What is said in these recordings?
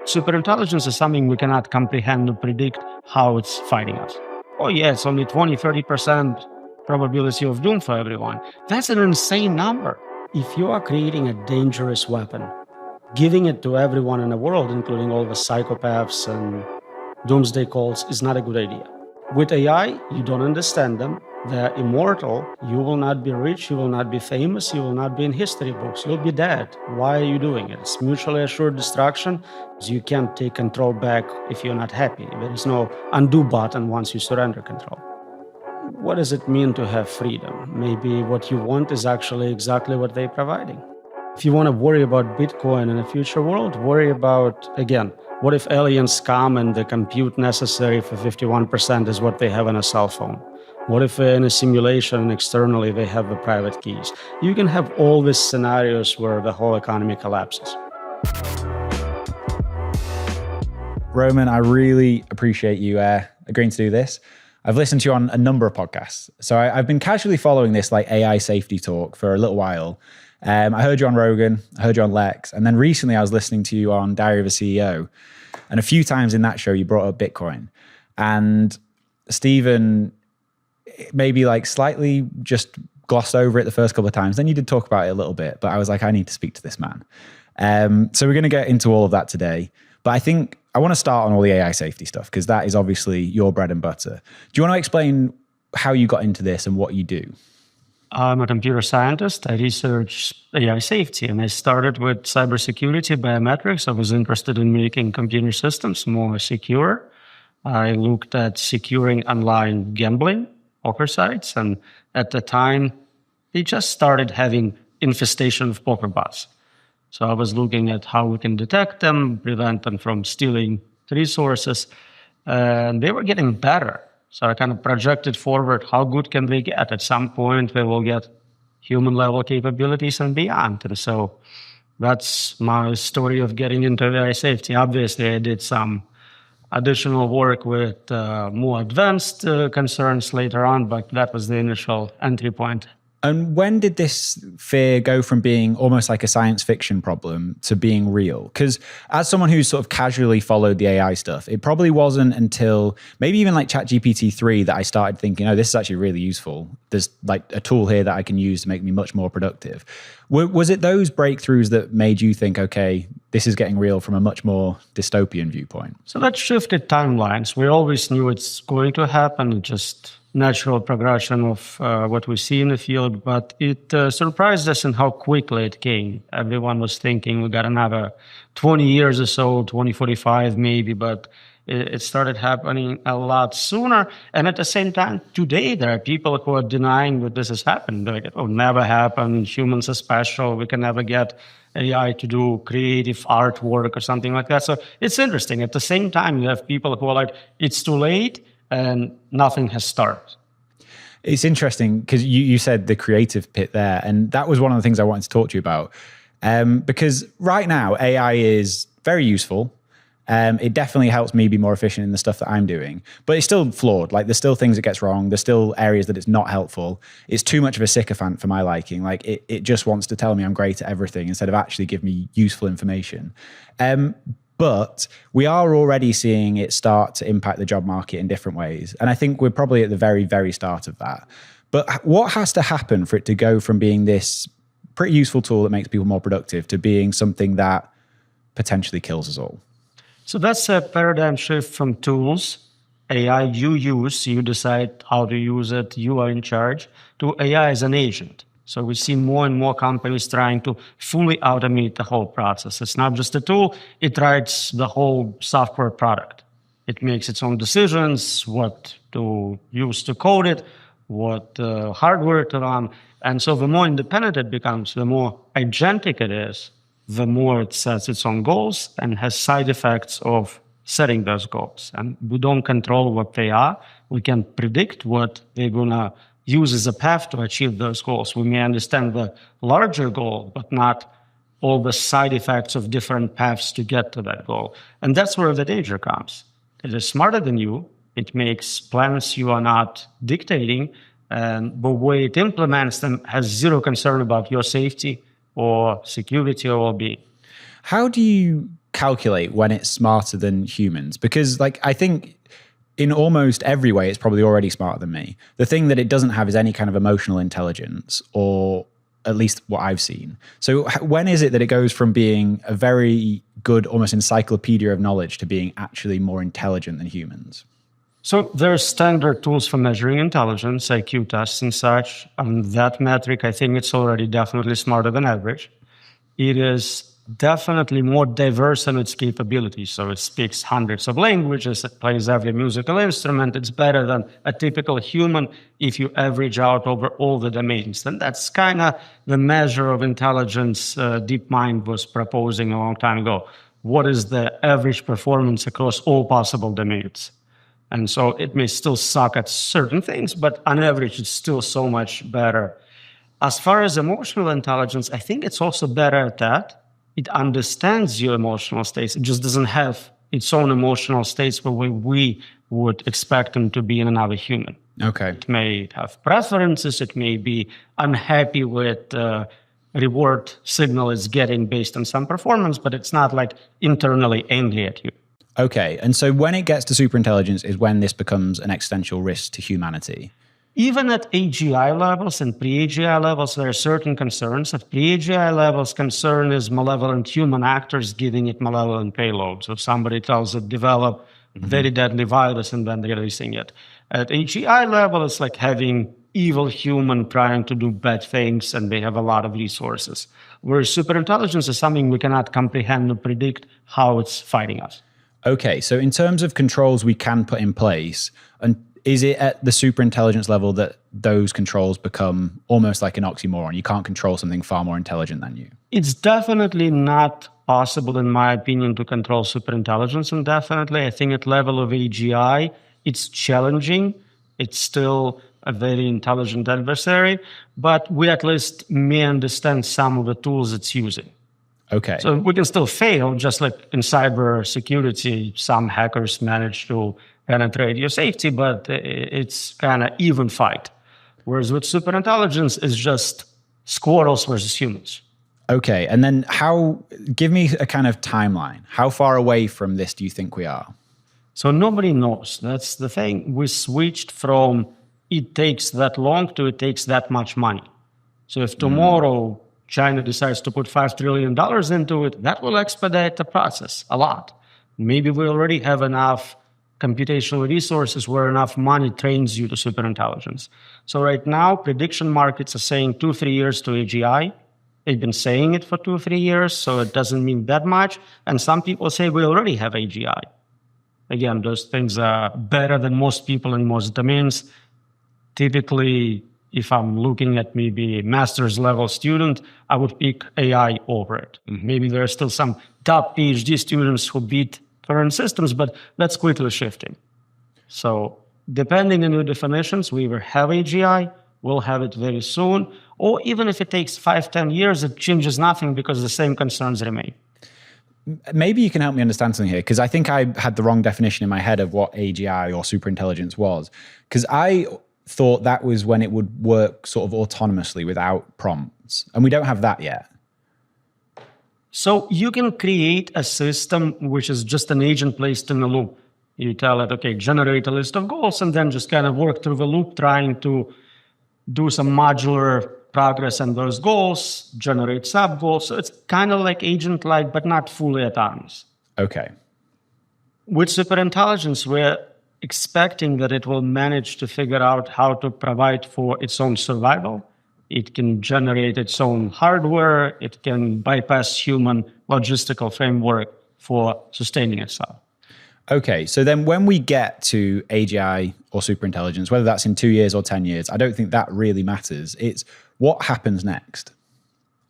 Superintelligence is something we cannot comprehend or predict how it's fighting us. Oh yeah, it's only 20-30% probability of doom for everyone. That's an insane number. If you are creating a dangerous weapon, giving it to everyone in the world, including all the psychopaths and doomsday cults, is not a good idea. With AI, you don't understand them. They're immortal. You will not be rich. You will not be famous. You will not be in history books. You'll be dead. Why are you doing it? It's mutually assured destruction. You can't take control back if you're not happy. There is no undo button once you surrender control. What does it mean to have freedom? Maybe what you want is actually exactly what they're providing. If you want to worry about Bitcoin in a future world, worry about, again, what if aliens come and the compute necessary for 51% is what they have on a cell phone? What if in a simulation and externally they have the private keys? You can have all these scenarios where the whole economy collapses. Roman, I really appreciate you agreeing to do this. I've listened to you on a number of podcasts. So I've been casually following this like AI safety talk for a little while. I heard you on Rogan, I heard you on Lex, and then recently I was listening to you on Diary of a CEO. And a few times in that show, you brought up Bitcoin. And Stephen maybe like slightly just glossed over it the first couple of times. Then you did talk about it a little bit, but I was like, I need to speak to this man. So we're going to get into all of that today. But I think I want to start on all the AI safety stuff because that is obviously your bread and butter. Do you want to explain how you got into this and what you do? I'm a computer scientist. I research AI safety, and I started with cybersecurity, biometrics. I was interested in making computer systems more secure. I looked at securing online gambling, poker sites, and at the time, they just started having infestation of poker bots. So I was looking at how we can detect them, prevent them from stealing resources, and they were getting better. So I kind of projected forward, how good can they get? At some point, they will get human-level capabilities and beyond. And so that's my story of getting into AI safety. Obviously, I did some additional work with more advanced concerns later on, but that was the initial entry point. And when did this fear go from being almost like a science fiction problem to being real? Because as someone who's sort of casually followed the AI stuff, it probably wasn't until maybe even like ChatGPT 3 that I started thinking, oh, this is actually really useful. There's like a tool here that I can use to make me much more productive. Was it those breakthroughs that made you think, okay, this is getting real from a much more dystopian viewpoint? So that shifted timelines. We always knew it's going to happen, just natural progression of what we see in the field, but it surprised us in how quickly it came. Everyone was thinking we got another 20 years or so, 2045 maybe, but it started happening a lot sooner. And at the same time, today there are people who are denying that this has happened. They're like, it will never happen. Humans are special. We can never get AI to do creative artwork or something like that. So it's interesting. At the same time, you have people who are like, it's too late, and nothing has started. It's interesting because you said the creative pit there, and that was one of the things I wanted to talk to you about. Because right now, AI is very useful. It definitely helps me be more efficient in the stuff that I'm doing, but it's still flawed. Like there's still things it gets wrong. There's still areas that it's not helpful. It's too much of a sycophant for my liking. Like it just wants to tell me I'm great at everything instead of actually give me useful information. But we are already seeing it start to impact the job market in different ways. And I think we're probably at the very, very start of that. But what has to happen for it to go from being this pretty useful tool that makes people more productive to being something that potentially kills us all? So that's a paradigm shift from tools, AI you use, you decide how to use it, you are in charge, to AI as an agent. So we see more and more companies trying to fully automate the whole process. It's not just a tool, it writes the whole software product. It makes its own decisions, what to use to code it, what hardware to run. And so the more independent it becomes, the more agentic it is, the more it sets its own goals and has side effects of setting those goals. And we don't control what they are. We can predict what they're going to use as a path to achieve those goals. We may understand the larger goal, but not all the side effects of different paths to get to that goal. And that's where the danger comes. It is smarter than you. It makes plans you are not dictating, and the way it implements them has zero concern about your safety or security or well-being. How do you calculate when it's smarter than humans? Because like, I think in almost every way, it's probably already smarter than me. The thing that it doesn't have is any kind of emotional intelligence, or at least what I've seen. So when is it that it goes from being a very good, almost encyclopedia of knowledge to being actually more intelligent than humans? So there are standard tools for measuring intelligence, IQ tests and such. On that metric, I think it's already definitely smarter than average. It is definitely more diverse in its capabilities. So it speaks hundreds of languages, it plays every musical instrument. It's better than a typical human if you average out over all the domains. And that's kind of the measure of intelligence DeepMind was proposing a long time ago. What is the average performance across all possible domains? And so it may still suck at certain things, but on average, it's still so much better. As far as emotional intelligence, I think it's also better at that. It understands your emotional states. It just doesn't have its own emotional states where we would expect them to be in another human. Okay. It may have preferences. It may be unhappy with reward signal it's getting based on some performance, but it's not like internally angry at you. Okay. And so when it gets to superintelligence is when this becomes an existential risk to humanity. Even at AGI levels and pre-AGI levels, there are certain concerns. At pre-AGI levels, concern is malevolent human actors giving it malevolent payloads. So if somebody tells it, develop very deadly virus, and then they're releasing it. At AGI level, it's like having evil human trying to do bad things, and they have a lot of resources. Whereas superintelligence is something we cannot comprehend or predict how it's fighting us. Okay. So in terms of controls we can put in place, and is it at the superintelligence level that those controls become almost like an oxymoron? You can't control something far more intelligent than you. It's definitely not possible, in my opinion, to control superintelligence. And definitely, I think at level of AGI, it's challenging. It's still a very intelligent adversary, but we at least may understand some of the tools it's using. Okay. So we can still fail, just like in cyber security, some hackers manage to penetrate your safety, but it's kind of even fight. Whereas with superintelligence, it's just squirrels versus humans. Okay. And then give me a kind of timeline. How far away from this do you think we are? So nobody knows. That's the thing. We switched from it takes that long to it takes that much money. So if tomorrow China decides to put $5 trillion into it, that will expedite the process a lot. Maybe we already have enough computational resources where enough money trains you to superintelligence. So right now, prediction markets are saying 2-3 years to AGI. They've been saying it for 2-3 years, so it doesn't mean that much. And some people say we already have AGI. Again, those things are better than most people in most domains. Typically, if I'm looking at maybe a master's level student, I would pick AI over it. Maybe there are still some top PhD students who beat current systems, but that's quickly shifting. So depending on your definitions, we either have AGI, we'll have it very soon, or even if it takes 5-10 years, it changes nothing because the same concerns remain. Maybe you can help me understand something here, because I think I had the wrong definition in my head of what AGI or superintelligence was, because I thought that was when it would work sort of autonomously without prompts, and we don't have that yet. So you can create a system which is just an agent placed in a loop. You tell it, okay, generate a list of goals, and then just kind of work through the loop, trying to do some modular progress on those goals, generate sub-goals. So it's kind of like agent-like, but not fully autonomous. Okay. With superintelligence, we're expecting that it will manage to figure out how to provide for its own survival. It can generate its own hardware. It can bypass human logistical framework for sustaining itself. Okay, so then when we get to AGI or superintelligence, whether that's in 2 years or 10 years, I don't think that really matters. It's what happens next.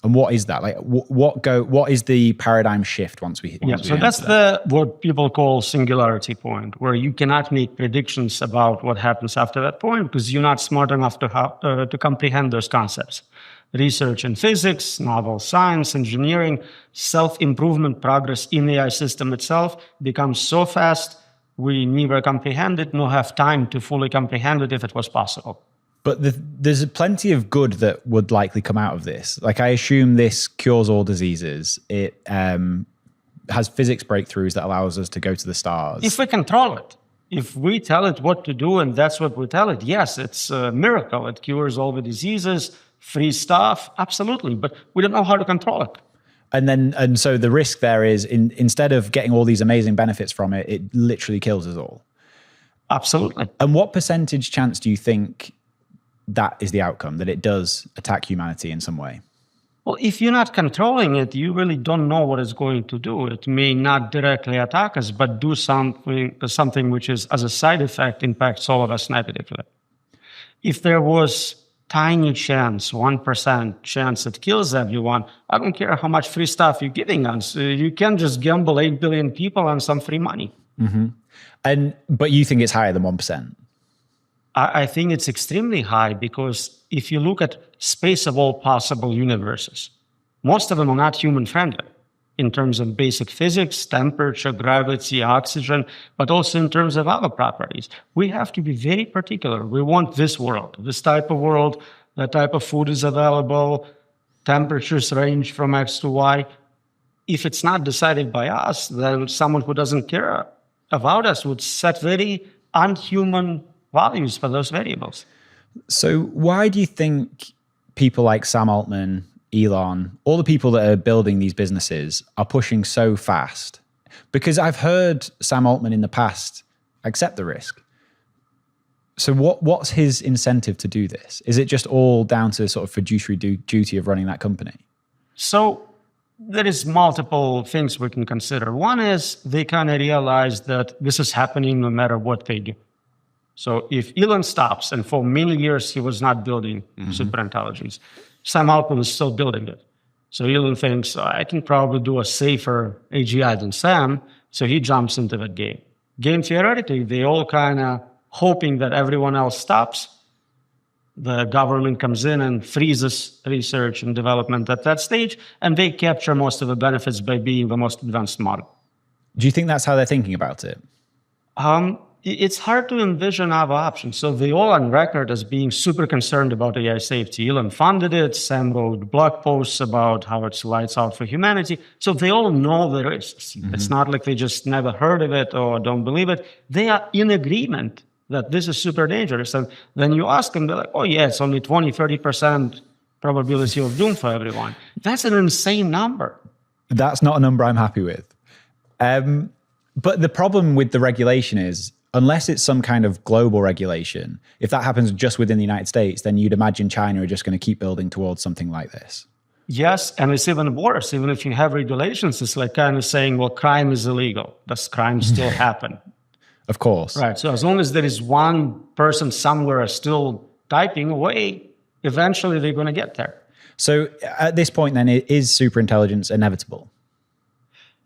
And what is that? Like, what is the paradigm shift once we? So that's what people call singularity point, where you cannot make predictions about what happens after that point because you're not smart enough to comprehend those concepts. Research in physics, novel science, engineering, self-improvement progress in the AI system itself becomes so fast we neither comprehend it nor have time to fully comprehend it if it was possible. But there's plenty of good that would likely come out of this. Like, I assume this cures all diseases. It has physics breakthroughs that allows us to go to the stars. If we control it, if we tell it what to do and that's what we tell it, yes, it's a miracle. It cures all the diseases, free stuff, absolutely. But we don't know how to control it. And so the risk there is instead of getting all these amazing benefits from it, it literally kills us all. Absolutely. And what percentage chance do you think that is the outcome, that it does attack humanity in some way? Well, if you're not controlling it, you really don't know what it's going to do. It may not directly attack us, but do something which is, as a side effect, impacts all of us negatively. If there was tiny chance, 1% chance it kills everyone, I don't care how much free stuff you're giving us. You can just gamble 8 billion people on some free money. Mm-hmm. But you think it's higher than 1%? I think it's extremely high because if you look at space of all possible universes, most of them are not human-friendly in terms of basic physics, temperature, gravity, oxygen, but also in terms of other properties. We have to be very particular. We want this world, this type of world, that type of food is available, temperatures range from X to Y. If it's not decided by us, then someone who doesn't care about us would set very unhuman values for those variables. So why do you think people like Sam Altman, Elon, all the people that are building these businesses are pushing so fast? Because I've heard Sam Altman in the past accept the risk. So what's his incentive to do this? Is it just all down to sort of fiduciary duty of running that company? So there is multiple things we can consider. One is they kind of realize that this is happening no matter what they do. So if Elon stops, and for many years he was not building superintelligence, Sam Altman is still building it. So Elon thinks, I can probably do a safer AGI than Sam, so he jumps into that game. Game theoretically, they all kind of hoping that everyone else stops. The government comes in and freezes research and development at that stage, and they capture most of the benefits by being the most advanced model. Do you think that's how they're thinking about it? It's hard to envision other options. So they all on record as being super concerned about AI safety. Elon funded it. Sam wrote blog posts about how it's lights out for humanity. So they all know the risks. It's not like they just never heard of it or don't believe it. They are in agreement that this is super dangerous. And then you ask them, they're like, oh yeah, it's only 20, 30% probability of doom for everyone. That's an insane number. That's not a number I'm happy with. But the problem with the regulation is, unless it's some kind of global regulation, if that happens just within the United States, then you'd imagine China are just going to keep building towards something like this. Yes, and it's even worse. Even if you have regulations, it's like kind of saying, well, crime is illegal. Does crime still happen? Of course. Right. So as long as there is one person somewhere still typing away, eventually they're going to get there. So at this point, then, is superintelligence inevitable?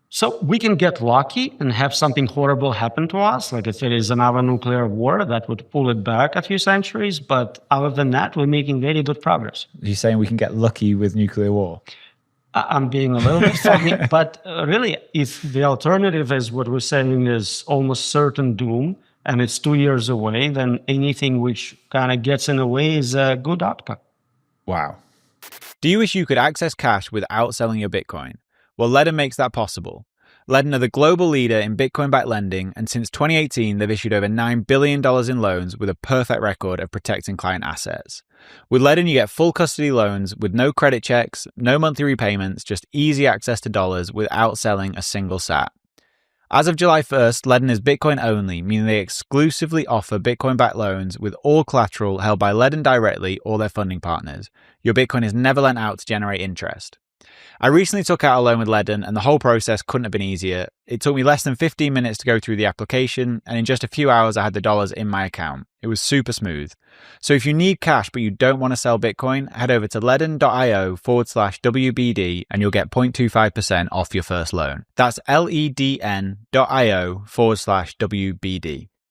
So we can get lucky and have something horrible happen to us, like if it is another nuclear war, that would pull it back a few centuries. But other than that, we're making very good progress. You're saying we can get lucky with nuclear war? I'm being a little bit funny, but really, if the alternative is what we're saying is almost certain doom, and it's 2 years away, then anything which kind of gets in the way is a good outcome. Wow. Do you wish you could access cash without selling your Bitcoin? Well, Ledn makes that possible. Ledn are the global leader in Bitcoin-backed lending, and since 2018, they've issued over $9 billion in loans with a perfect record of protecting client assets. With Ledn, you get full custody loans with no credit checks, no monthly repayments, just easy access to dollars without selling a single sat. As of July 1st, Ledn is Bitcoin only, meaning they exclusively offer Bitcoin-backed loans with all collateral held by Ledn directly or their funding partners. Your Bitcoin is never lent out to generate interest. I recently took out a loan with Ledn, and the whole process couldn't have been easier. It took me less than 15 minutes to go through the application, and in just a few hours I had the dollars in my account. It was super smooth. So if you need cash but you don't want to sell Bitcoin, head over to ledn.io/WBD and you'll get 0.25% off your first loan. That's ledn.io/WBD.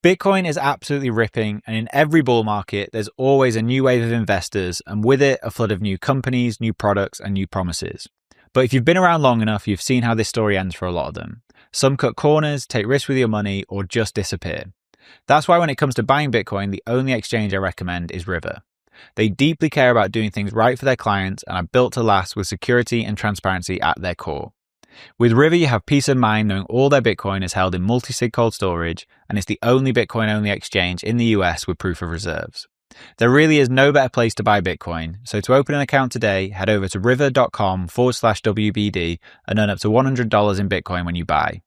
Bitcoin is absolutely ripping, and in every bull market, there's always a new wave of investors, and with it, a flood of new companies, new products, and new promises. But if you've been around long enough, you've seen how this story ends for a lot of them. Some cut corners, take risks with your money, or just disappear. That's why when it comes to buying Bitcoin, the only exchange I recommend is River. They deeply care about doing things right for their clients and are built to last with security and transparency at their core. With River, you have peace of mind knowing all their Bitcoin is held in multi-sig cold storage, and it's the only Bitcoin-only exchange in the US with proof of reserves. There really is no better place to buy Bitcoin, so to open an account today, head over to river.com/WBD and earn up to $100 in Bitcoin when you buy.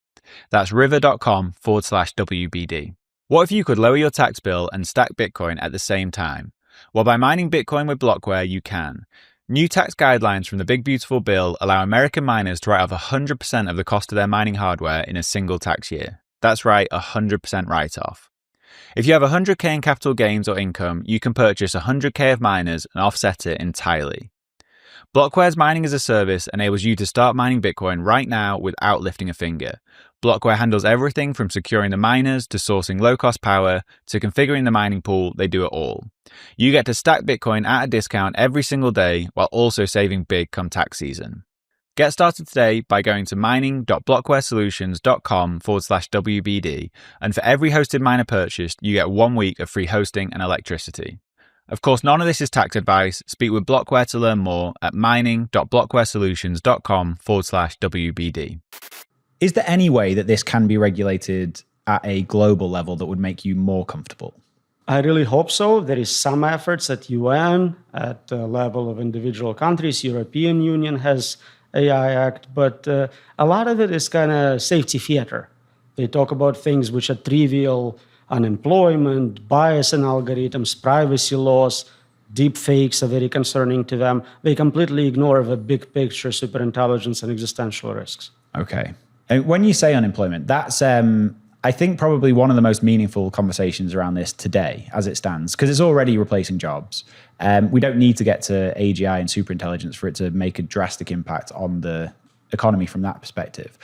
That's river.com/WBD. What if you could lower your tax bill and stack Bitcoin at the same time? Well, by mining Bitcoin with Blockware, you can. New tax guidelines from the Big Beautiful Bill allow American miners to write off 100% of the cost of their mining hardware in a single tax year. That's right, 100% write-off. If you have 100k in capital gains or income, you can purchase 100k of miners and offset it entirely. Blockware's mining as a service enables you to start mining Bitcoin right now without lifting a finger. Blockware handles everything from securing the miners to sourcing low-cost power to configuring the mining pool. They do it all. You get to stack Bitcoin at a discount every single day while also saving big come tax season. Get started today by going to mining.blockwaresolutions.com/WBD, and for every hosted miner purchased, you get 1 week of free hosting and electricity. Of course, none of this is tax advice. Speak with Blockware to learn more at mining.blockwaresolutions.com/WBD. Is there any way that this can be regulated at a global level that would make you more comfortable? I really hope so. There is some efforts at UN, at the level of individual countries. European Union has AI Act, but a lot of it is kind of safety theater. They talk about things which are trivial: unemployment, bias in algorithms, privacy laws. Deep fakes are very concerning to them. They completely ignore the big picture, superintelligence and existential risks. Okay. And when you say unemployment, that's, I think, probably one of the most meaningful conversations around this today as it stands, because it's already replacing jobs. We don't need to get to AGI and superintelligence for it to make a drastic impact on the economy from that perspective.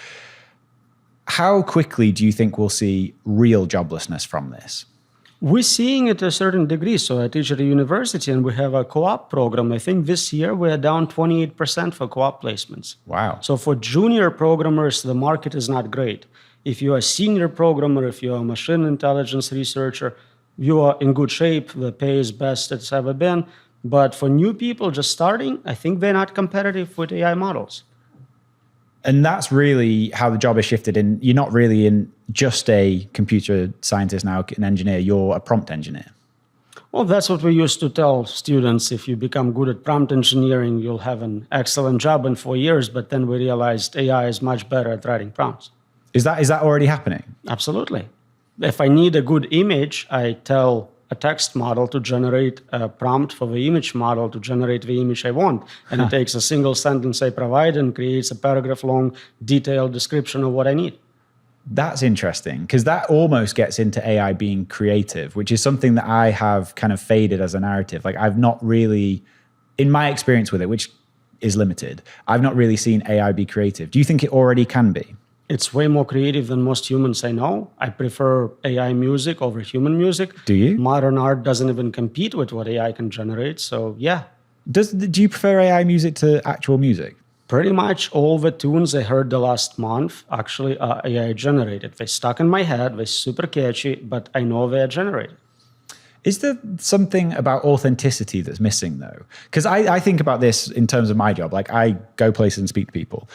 How quickly do you think we'll see real joblessness from this? We're seeing it to a certain degree. So I teach at a university and we have a co-op program. I think this year we are down 28% for co-op placements. Wow. So for junior programmers, the market is not great. If you're a senior programmer, if you're a machine intelligence researcher, you are in good shape. The pay is best it's ever been. But for new people just starting, I think they're not competitive with AI models. And that's really how the job has shifted. And you're not really in just a computer scientist now, an engineer, you're a prompt engineer. Well, that's what we used to tell students. If you become good at prompt engineering, you'll have an excellent job in 4 years. But then we realized AI is much better at writing prompts. Is that already happening? Absolutely. If I need a good image, I tell a text model to generate a prompt for the image model to generate the image I want. And it takes a single sentence I provide and creates a paragraph-long detailed description of what I need. That's interesting, because that almost gets into AI being creative, which is something that I have kind of faded as a narrative. Like, I've not really, in my experience with it, which is limited, I've not really seen AI be creative. Do you think it already can be? It's way more creative than most humans I know. I prefer AI music over human music. Do you? Modern art doesn't even compete with what AI can generate. So yeah. Do you prefer AI music to actual music? Pretty much all the tunes I heard the last month actually are AI generated. They stuck in my head, they're super catchy, but I know they're generated. Is there something about authenticity that's missing though? Because I think about this in terms of my job. Like, I go places and speak to people.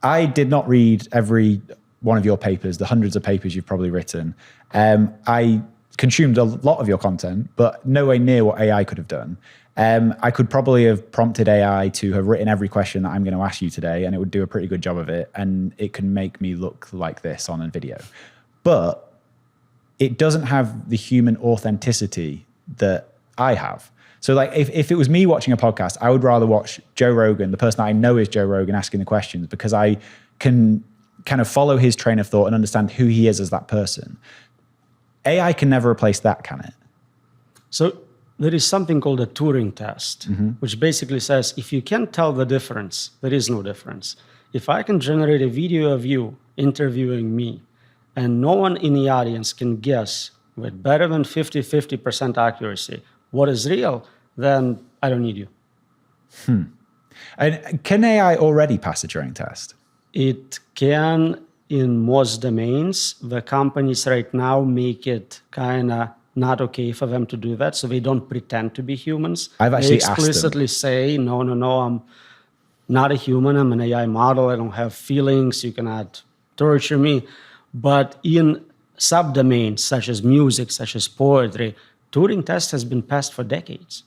I did not read every one of your papers, the hundreds of papers you've probably written. I consumed a lot of your content, but nowhere near what AI could have done. I could probably have prompted AI to have written every question that I'm going to ask you today, and it would do a pretty good job of it, and it can make me look like this on a video. But it doesn't have the human authenticity that I have. So like if it was me watching a podcast, I would rather watch Joe Rogan, the person I know is Joe Rogan, asking the questions, because I can kind of follow his train of thought and understand who he is as that person. AI can never replace that, can it? So there is something called a Turing test, which basically says if you can't tell the difference, there is no difference. If I can generate a video of you interviewing me and no one in the audience can guess with better than 50% accuracy what is real, then I don't need you. And can AI already pass a Turing test? It can in most domains. The companies right now make it kind of not okay for them to do that, so they don't pretend to be humans. I've actually They explicitly say, no, not a human. I'm an AI model. I don't have feelings. You cannot torture me. But in subdomains such as music, such as poetry, Turing test has been passed for decades.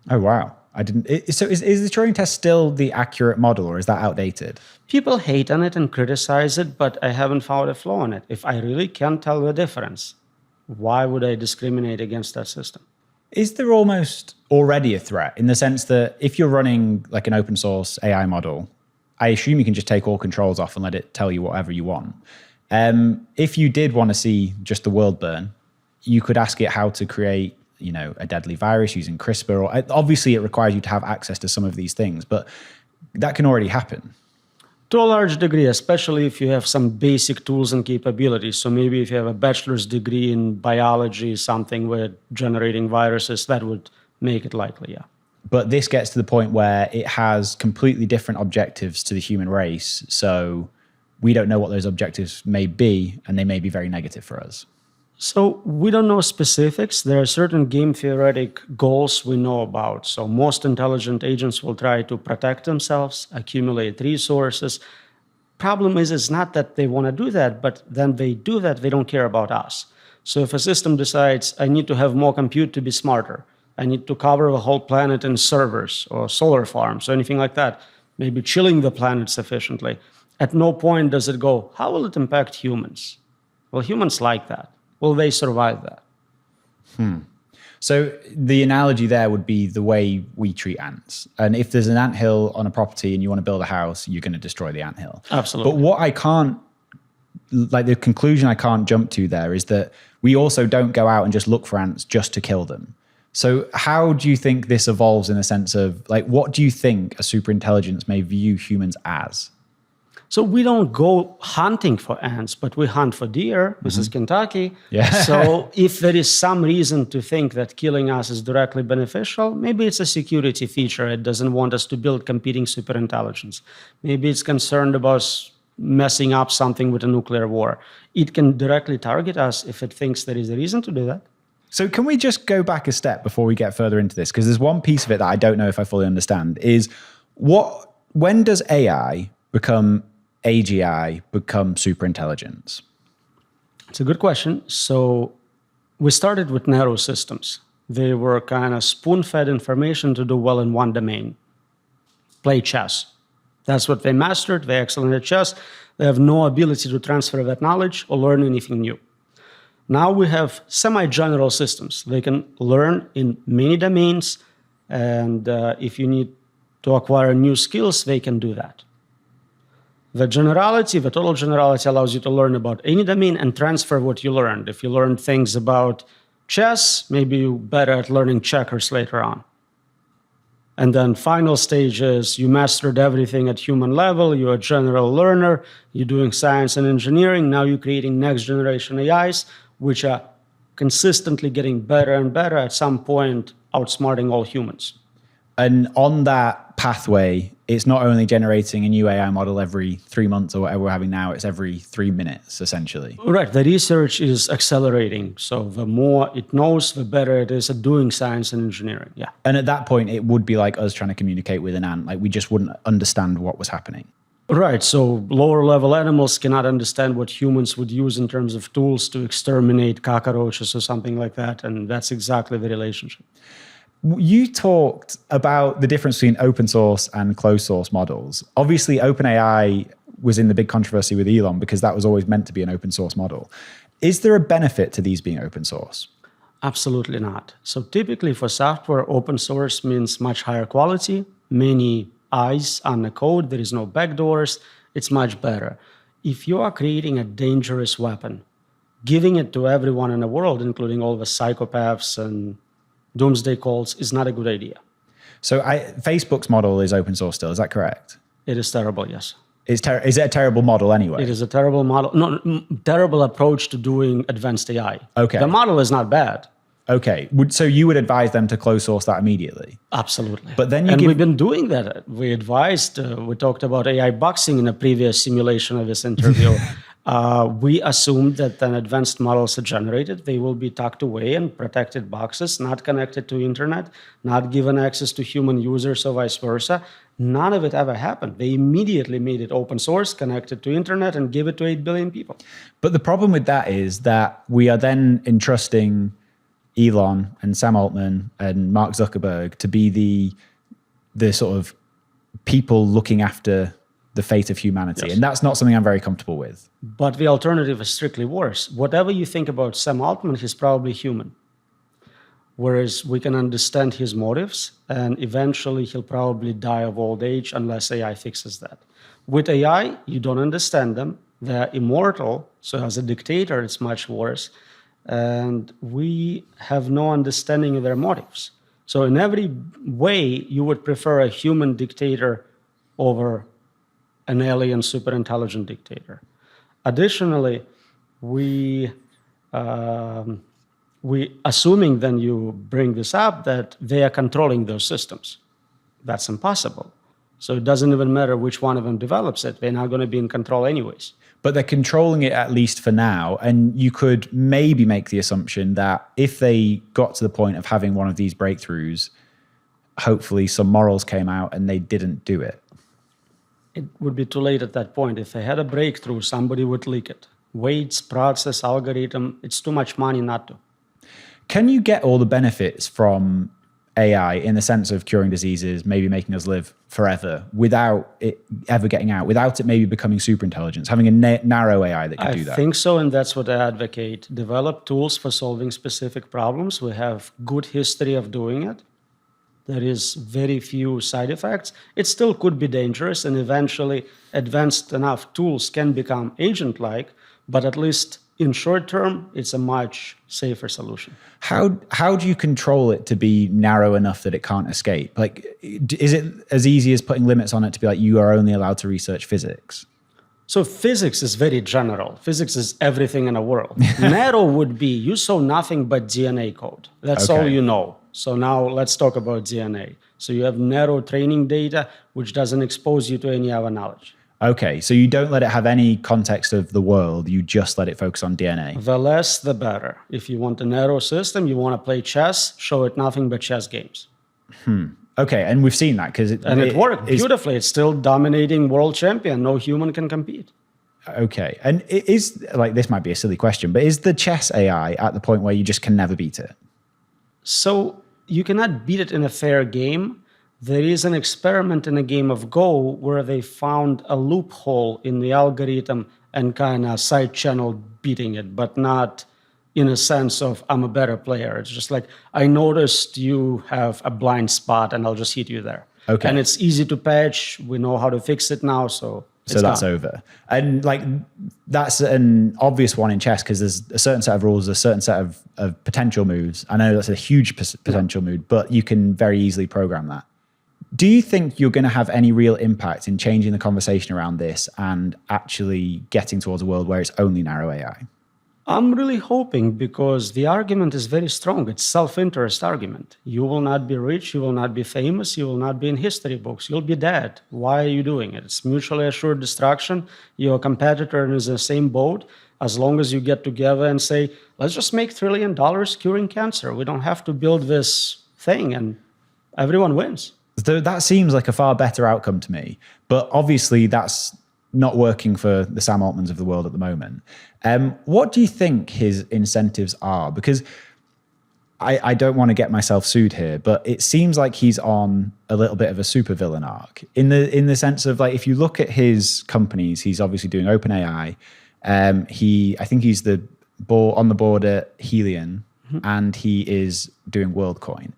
Oh, wow. I didn't. So is the Turing test still the accurate model, or is that outdated? People hate on it and criticize it, but I haven't found a flaw in it. If I really can't tell the difference, why would I discriminate against that system? Is there almost already a threat in the sense that if you're running like an open source AI model, I assume you can just take all controls off and let it tell you whatever you want. If you did want to see just the world burn, you could ask it how to create, a deadly virus using CRISPR. Or obviously, it requires you to have access to some of these things, but that can already happen. To a large degree, especially if you have some basic tools and capabilities. So maybe if you have a bachelor's degree in biology, something with generating viruses, that would make it likely, yeah. But this gets to the point where it has completely different objectives to the human race. So we don't know what those objectives may be, and they may be very negative for us. So we don't know specifics. There are certain game theoretic goals we know about. So most intelligent agents will try to protect themselves, accumulate resources. Problem is, it's not that they want to do that, but then they do that, they don't care about us. So if a system decides, I need to have more compute to be smarter, I need to cover the whole planet in servers or solar farms or anything like that, maybe chilling the planet sufficiently, at no point does it go, how will it impact humans? Well, humans like that. Will they survive that? So the analogy there would be the way we treat ants. And if there's an anthill on a property and you want to build a house, you're going to destroy the anthill. Absolutely. But what I can't, like the conclusion I can't jump to there is that we also don't go out and just look for ants just to kill them. So how do you think this evolves in a sense of, like, what do you think a superintelligence may view humans as? So we don't go hunting for ants, but we hunt for deer. This is Kentucky. Yeah. So if there is some reason to think that killing us is directly beneficial, maybe it's a security feature. It doesn't want us to build competing superintelligence. Maybe it's concerned about messing up something with a nuclear war. It can directly target us if it thinks there is a reason to do that. So can we just go back a step before we get further into this? Because there's one piece of it that I don't know if I fully understand is when does AI become AGI become superintelligence? It's a good question. So we started with narrow systems. They were kind of spoon-fed information to do well in one domain. Play chess. That's what they mastered. They're excellent at chess. They have no ability to transfer that knowledge or learn anything new. Now we have semi-general systems. They can learn in many domains, and if you need to acquire new skills, they can do that. The total generality allows you to learn about any domain and transfer what you learned. If you learned things about chess, maybe you're better at learning checkers later on. And then final stage is you mastered everything at human level, you're a general learner, you're doing science and engineering, now you're creating next generation AIs, which are consistently getting better and better, at some point outsmarting all humans. And on that pathway, it's not only generating a new AI model every 3 months or whatever we're having now, it's every 3 minutes, essentially. Right. The research is accelerating. So the more it knows, the better it is at doing science and engineering. Yeah. And at that point, it would be like us trying to communicate with an ant. Like we just wouldn't understand what was happening. Right. So lower level animals cannot understand what humans would use in terms of tools to exterminate cockroaches or something like that. And that's exactly the relationship. You talked about the difference between open source and closed source models. Obviously, OpenAI was in the big controversy with Elon because that was always meant to be an open source model. Is there a benefit to these being open source? Absolutely not. So typically for software, open source means much higher quality, many eyes on the code, there is no backdoors, it's much better. If you are creating a dangerous weapon, giving it to everyone in the world, including all the psychopaths and doomsday cults, is not a good idea. So Facebook's model is open source still, is that correct? It is terrible, yes. Is it a terrible model anyway? It is a terrible model, terrible approach to doing advanced AI. Okay. The model is not bad. Okay, so you would advise them to close source that immediately? Absolutely. But then we've been doing that. We advised, we talked about AI boxing in a previous simulation of this interview. We assume that when advanced models are generated, they will be tucked away in protected boxes, not connected to internet, not given access to human users or vice versa. None of it ever happened. They immediately made it open source, connected to internet, and give it to 8 billion people. But the problem with that is that we are then entrusting Elon and Sam Altman and Mark Zuckerberg to be the sort of people looking after the fate of humanity. Yes. And that's not something I'm very comfortable with. But the alternative is strictly worse. Whatever you think about Sam Altman, he's probably human. Whereas we can understand his motives, and eventually he'll probably die of old age unless AI fixes that. With AI, you don't understand them. They're immortal, so as a dictator, it's much worse. And we have no understanding of their motives. So in every way, you would prefer a human dictator over an alien superintelligent dictator. Additionally, we assuming then you bring this up that they are controlling those systems. That's impossible. So it doesn't even matter which one of them develops it. They're not going to be in control anyways. But they're controlling it at least for now. And you could maybe make the assumption that if they got to the point of having one of these breakthroughs, hopefully some morals came out and they didn't do it. It would be too late at that point. If they had a breakthrough, somebody would leak it. Weights, process, algorithm, it's too much money not to. Can you get all the benefits from AI in the sense of curing diseases, maybe making us live forever without it ever getting out, without it maybe becoming superintelligence, having a narrow AI that could do that? I think so, and that's what I advocate. Develop tools for solving specific problems. We have good history of doing it. There is very few side effects. It still could be dangerous, and eventually advanced enough tools can become agent-like, but at least in short term, it's a much safer solution. How do you control it to be narrow enough that it can't escape? Like, is it as easy as putting limits on it to be like, you are only allowed to research physics? So physics is very general. Physics is everything in the world. Narrow would be, you saw nothing but DNA code. That's all you know. So now let's talk about DNA. So you have narrow training data, which doesn't expose you to any other knowledge. Okay, so you don't let it have any context of the world, you just let it focus on DNA. The less, the better. If you want a narrow system, you want to play chess, show it nothing but chess games. Okay, and we've seen that because it worked beautifully. It's still dominating world champion. No human can compete. Okay, and it is, like, this might be a silly question, but is the chess AI at the point where you just can never beat it? So you cannot beat it in a fair game. There is an experiment in a game of Go where they found a loophole in the algorithm and kind of side channel beating it, but not in a sense of I'm a better player. It's just like, I noticed you have a blind spot and I'll just hit you there. Okay. And it's easy to patch. We know how to fix it now. So that's over. And like, that's an obvious one in chess because there's a certain set of rules, a certain set of potential moves. I know that's a huge potential move, but you can very easily program that. Do you think you're going to have any real impact in changing the conversation around this and actually getting towards a world where it's only narrow AI? I'm really hoping, because the argument is very strong. It's self-interest argument. You will not be rich, you will not be famous, you will not be in history books, you'll be dead. Why are you doing it? It's mutually assured destruction. Your competitor is in the same boat. As long as you get together and say, let's just make $1 trillion curing cancer. We don't have to build this thing, and everyone wins. That seems like a far better outcome to me. But obviously that's not working for the Sam Altmans of the world at the moment. What do you think his incentives are? Because I don't want to get myself sued here, but it seems like he's on a little bit of a supervillain arc in the sense of, like, if you look at his companies, he's obviously doing OpenAI. I think he's on the board at Helion, and he is doing Worldcoin.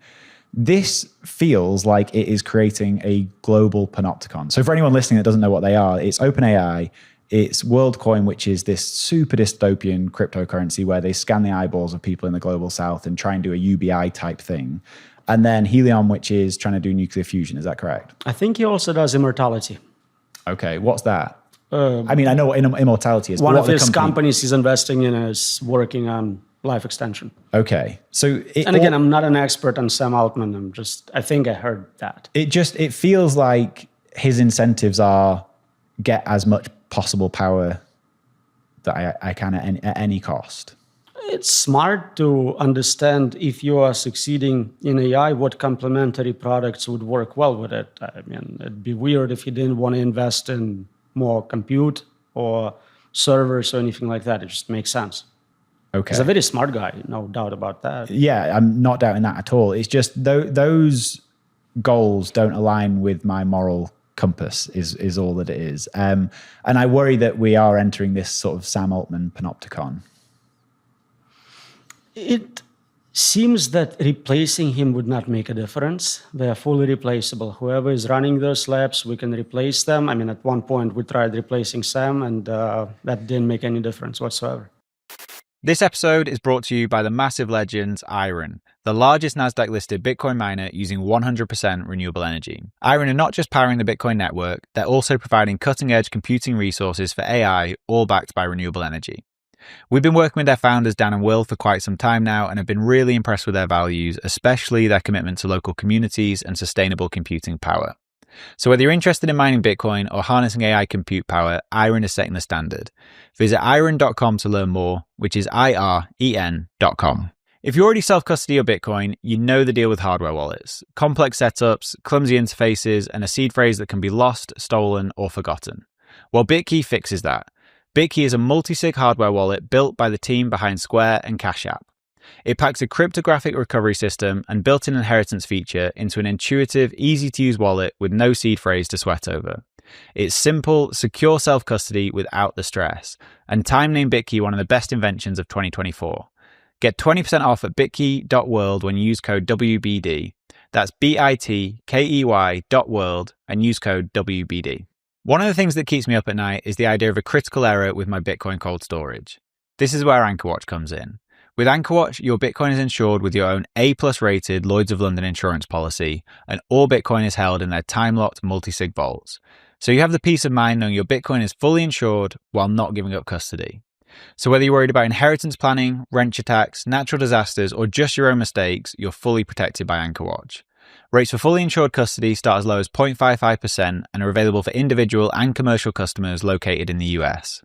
This feels like it is creating a global panopticon. So for anyone listening that doesn't know what they are, it's OpenAI, it's Worldcoin, which is this super dystopian cryptocurrency where they scan the eyeballs of people in the global south and try and do a UBI type thing. And then Helion, which is trying to do nuclear fusion. Is that correct? I think he also does immortality. Okay, what's that? I mean, I know what immortality is. One of his companies he's investing in is working on life extension. Okay. So again, I'm not an expert on Sam Altman. I think I heard that. It feels like his incentives are get as much possible power that I can at any cost? It's smart to understand if you are succeeding in AI, what complementary products would work well with it. I mean, it'd be weird if you didn't want to invest in more compute or servers or anything like that. It just makes sense. Okay. He's a very smart guy, no doubt about that. Yeah, I'm not doubting that at all. It's just those goals don't align with my moral compass is all that it is. And I worry that we are entering this sort of Sam Altman panopticon. It seems that replacing him would not make a difference. They are fully replaceable. Whoever is running those labs, we can replace them. I mean, at one point we tried replacing Sam, and that didn't make any difference whatsoever. This episode is brought to you by the massive legends Iron, the largest Nasdaq-listed Bitcoin miner using 100% renewable energy. Iron are not just powering the Bitcoin network, they're also providing cutting-edge computing resources for AI, all backed by renewable energy. We've been working with their founders, Dan and Will, for quite some time now and have been really impressed with their values, especially their commitment to local communities and sustainable computing power. So whether you're interested in mining Bitcoin or harnessing AI compute power, Iron is setting the standard. Visit iron.com to learn more, which is IREN.com. If you already self-custody your Bitcoin, you know the deal with hardware wallets. Complex setups, clumsy interfaces, and a seed phrase that can be lost, stolen, or forgotten. Well, Bitkey fixes that. Bitkey is a multi-sig hardware wallet built by the team behind Square and Cash App. It packs a cryptographic recovery system and built-in inheritance feature into an intuitive, easy-to-use wallet with no seed phrase to sweat over. It's simple, secure self-custody without the stress, and Time named Bitkey one of the best inventions of 2024. Get 20% off at bitkey.world when you use code WBD. That's bitkey.world and use code WBD. One of the things that keeps me up at night is the idea of a critical error with my Bitcoin cold storage. This is where AnchorWatch comes in. With AnchorWatch, your Bitcoin is insured with your own A+ rated Lloyd's of London insurance policy, and all Bitcoin is held in their time-locked multi-sig vaults. So you have the peace of mind knowing your Bitcoin is fully insured while not giving up custody. So whether you're worried about inheritance planning, wrench attacks, natural disasters, or just your own mistakes, you're fully protected by AnchorWatch. Rates for fully insured custody start as low as 0.55% and are available for individual and commercial customers located in the US.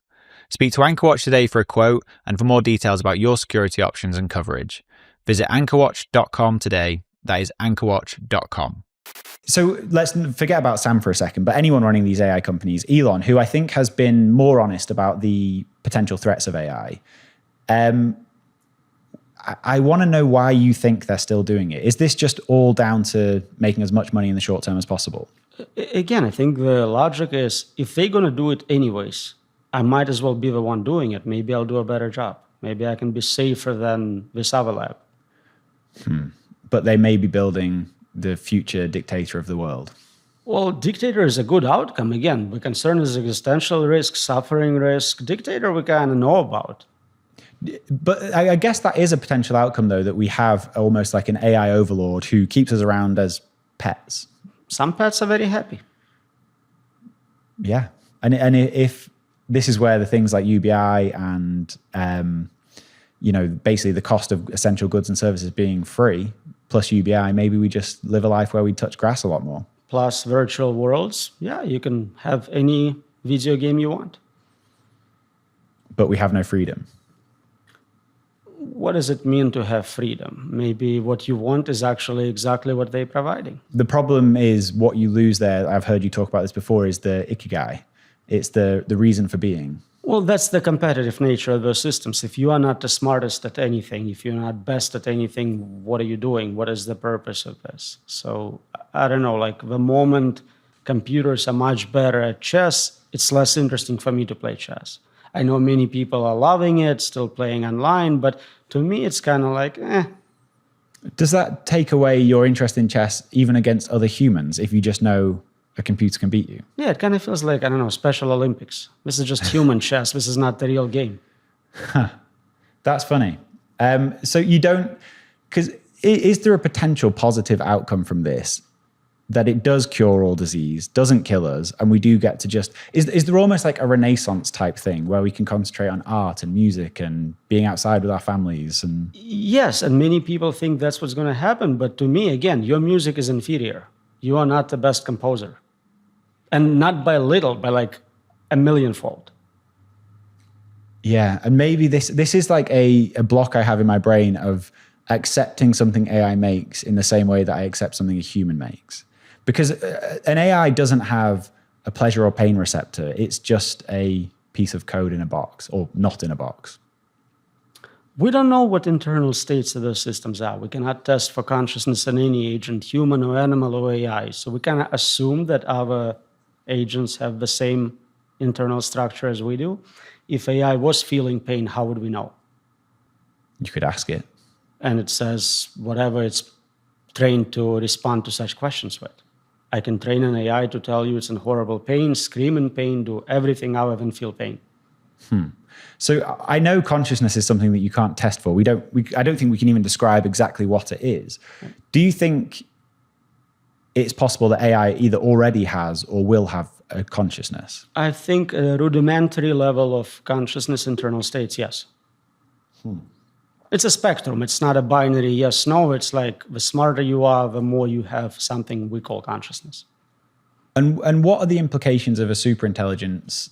Speak to AnchorWatch today for a quote and for more details about your security options and coverage. Visit anchorwatch.com today. That is anchorwatch.com. So let's forget about Sam for a second, but anyone running these AI companies, Elon, who I think has been more honest about the potential threats of AI, I want to know why you think they're still doing it. Is this just all down to making as much money in the short term as possible? Again, I think the logic is if they're going to do it anyways, I might as well be the one doing it. Maybe I'll do a better job. Maybe I can be safer than this other lab. But they may be building the future dictator of the world. Well, dictator is a good outcome. Again, the concern is existential risk, suffering risk. Dictator we kind of know about. But I guess that is a potential outcome, though, that we have almost like an AI overlord who keeps us around as pets. Some pets are very happy. Yeah. And if this is where the things like UBI and, basically the cost of essential goods and services being free, plus UBI, maybe we just live a life where we touch grass a lot more. Plus virtual worlds. Yeah, you can have any video game you want. But we have no freedom. What does it mean to have freedom? Maybe what you want is actually exactly what they're providing. The problem is what you lose there, I've heard you talk about this before, is the ikigai. It's the reason for being. Well, that's the competitive nature of those systems. If you are not the smartest at anything, if you're not best at anything, what are you doing? What is the purpose of this? So, I don't know, like the moment computers are much better at chess, it's less interesting for me to play chess. I know many people are loving it, still playing online, but to me, it's kind of like, Does that take away your interest in chess even against other humans if you just know a computer can beat you? Yeah, it kind of feels like, I don't know, Special Olympics. This is just human chess. This is not the real game. That's funny. So you don't, because is there a potential positive outcome from this? That it does cure all disease, doesn't kill us, and we do get to just... Is there almost like a Renaissance type thing where we can concentrate on art and music and being outside with our families? And yes, and many people think that's what's going to happen. But to me, again, your music is inferior. You are not the best composer. And not by little, by like a millionfold. Yeah, and maybe this is like a block I have in my brain of accepting something AI makes in the same way that I accept something a human makes. Because an AI doesn't have a pleasure or pain receptor. It's just a piece of code in a box, or not in a box. We don't know what internal states of those systems are. We cannot test for consciousness in any agent, human or animal or AI. So we cannot assume that our agents have the same internal structure as we do. If AI was feeling pain, how would we know? You could ask it. And it says whatever it's trained to respond to such questions with. I can train an AI to tell you it's in horrible pain, scream in pain, do everything other than feel pain. So I know consciousness is something that you can't test for. I don't think we can even describe exactly what it is. Do you think it's possible that AI either already has or will have a consciousness? I think a rudimentary level of consciousness, internal states, yes. It's a spectrum. It's not a binary yes, no. It's like the smarter you are, the more you have something we call consciousness. And what are the implications of a superintelligence,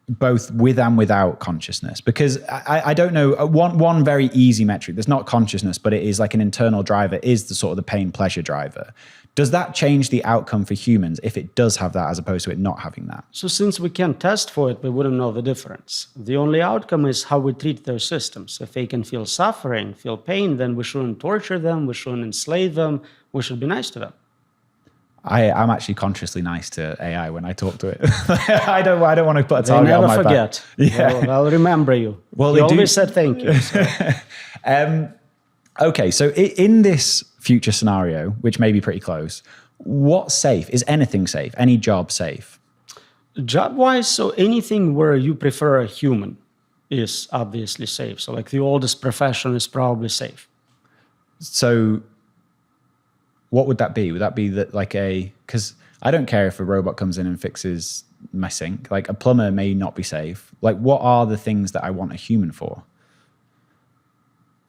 both with and without consciousness? Because I don't know, one very easy metric that's not consciousness, but it is like an internal driver, is the sort of the pain pleasure driver. Does that change the outcome for humans if it does have that, as opposed to it not having that? So since we can't test for it, we wouldn't know the difference. The only outcome is how we treat those systems. If they can feel suffering, feel pain, then we shouldn't torture them, we shouldn't enslave them, we should be nice to them. I'm actually consciously nice to AI when I talk to it. I don't want to put a target on my back. They never forget. Yeah. They'll remember you. Well, you always said thank you. So. Okay, so in this future scenario, which may be pretty close, what's safe? Is anything safe? Any job safe? Job-wise, so anything where you prefer a human is obviously safe. So like the oldest profession is probably safe. So what would that be? Would that be that like because I don't care if a robot comes in and fixes my sink. Like a plumber may not be safe. Like what are the things that I want a human for?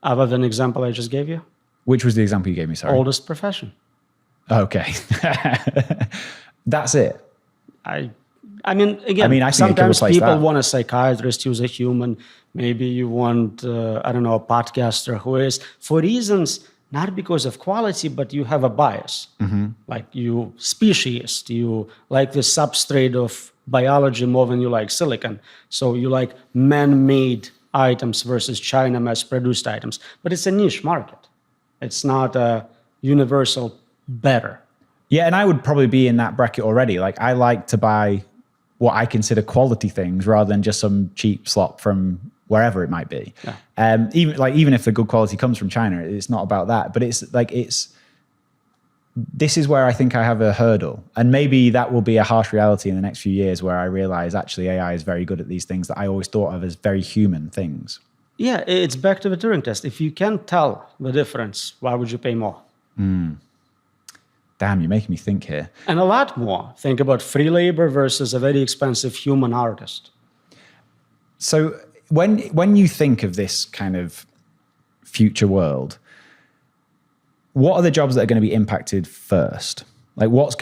Other than the example I just gave you? Which was the example you gave me, sorry? Oldest profession. Okay. That's it. I mean, again, sometimes people want a psychiatrist who's a human. Maybe you want, I don't know, a podcaster who is, for reasons, not because of quality, but you have a bias. Like you speciest, you like the substrate of biology more than you like silicon. So you like man-made items versus China mass-produced items. But it's a niche market. It's not a universal better. Yeah, and I would probably be in that bracket already. Like I like to buy what I consider quality things rather than just some cheap slop from wherever it might be. Yeah. Even if the good quality comes from China, it's not about that. But this is where I think I have a hurdle. And maybe that will be a harsh reality in the next few years where I realize actually AI is very good at these things that I always thought of as very human things. Yeah, it's back to the Turing test. If you can't tell the difference, why would you pay more? Damn, you're making me think here. And a lot more. Think about free labor versus a very expensive human artist. So when you think of this kind of future world, what are the jobs that are going to be impacted first? Like what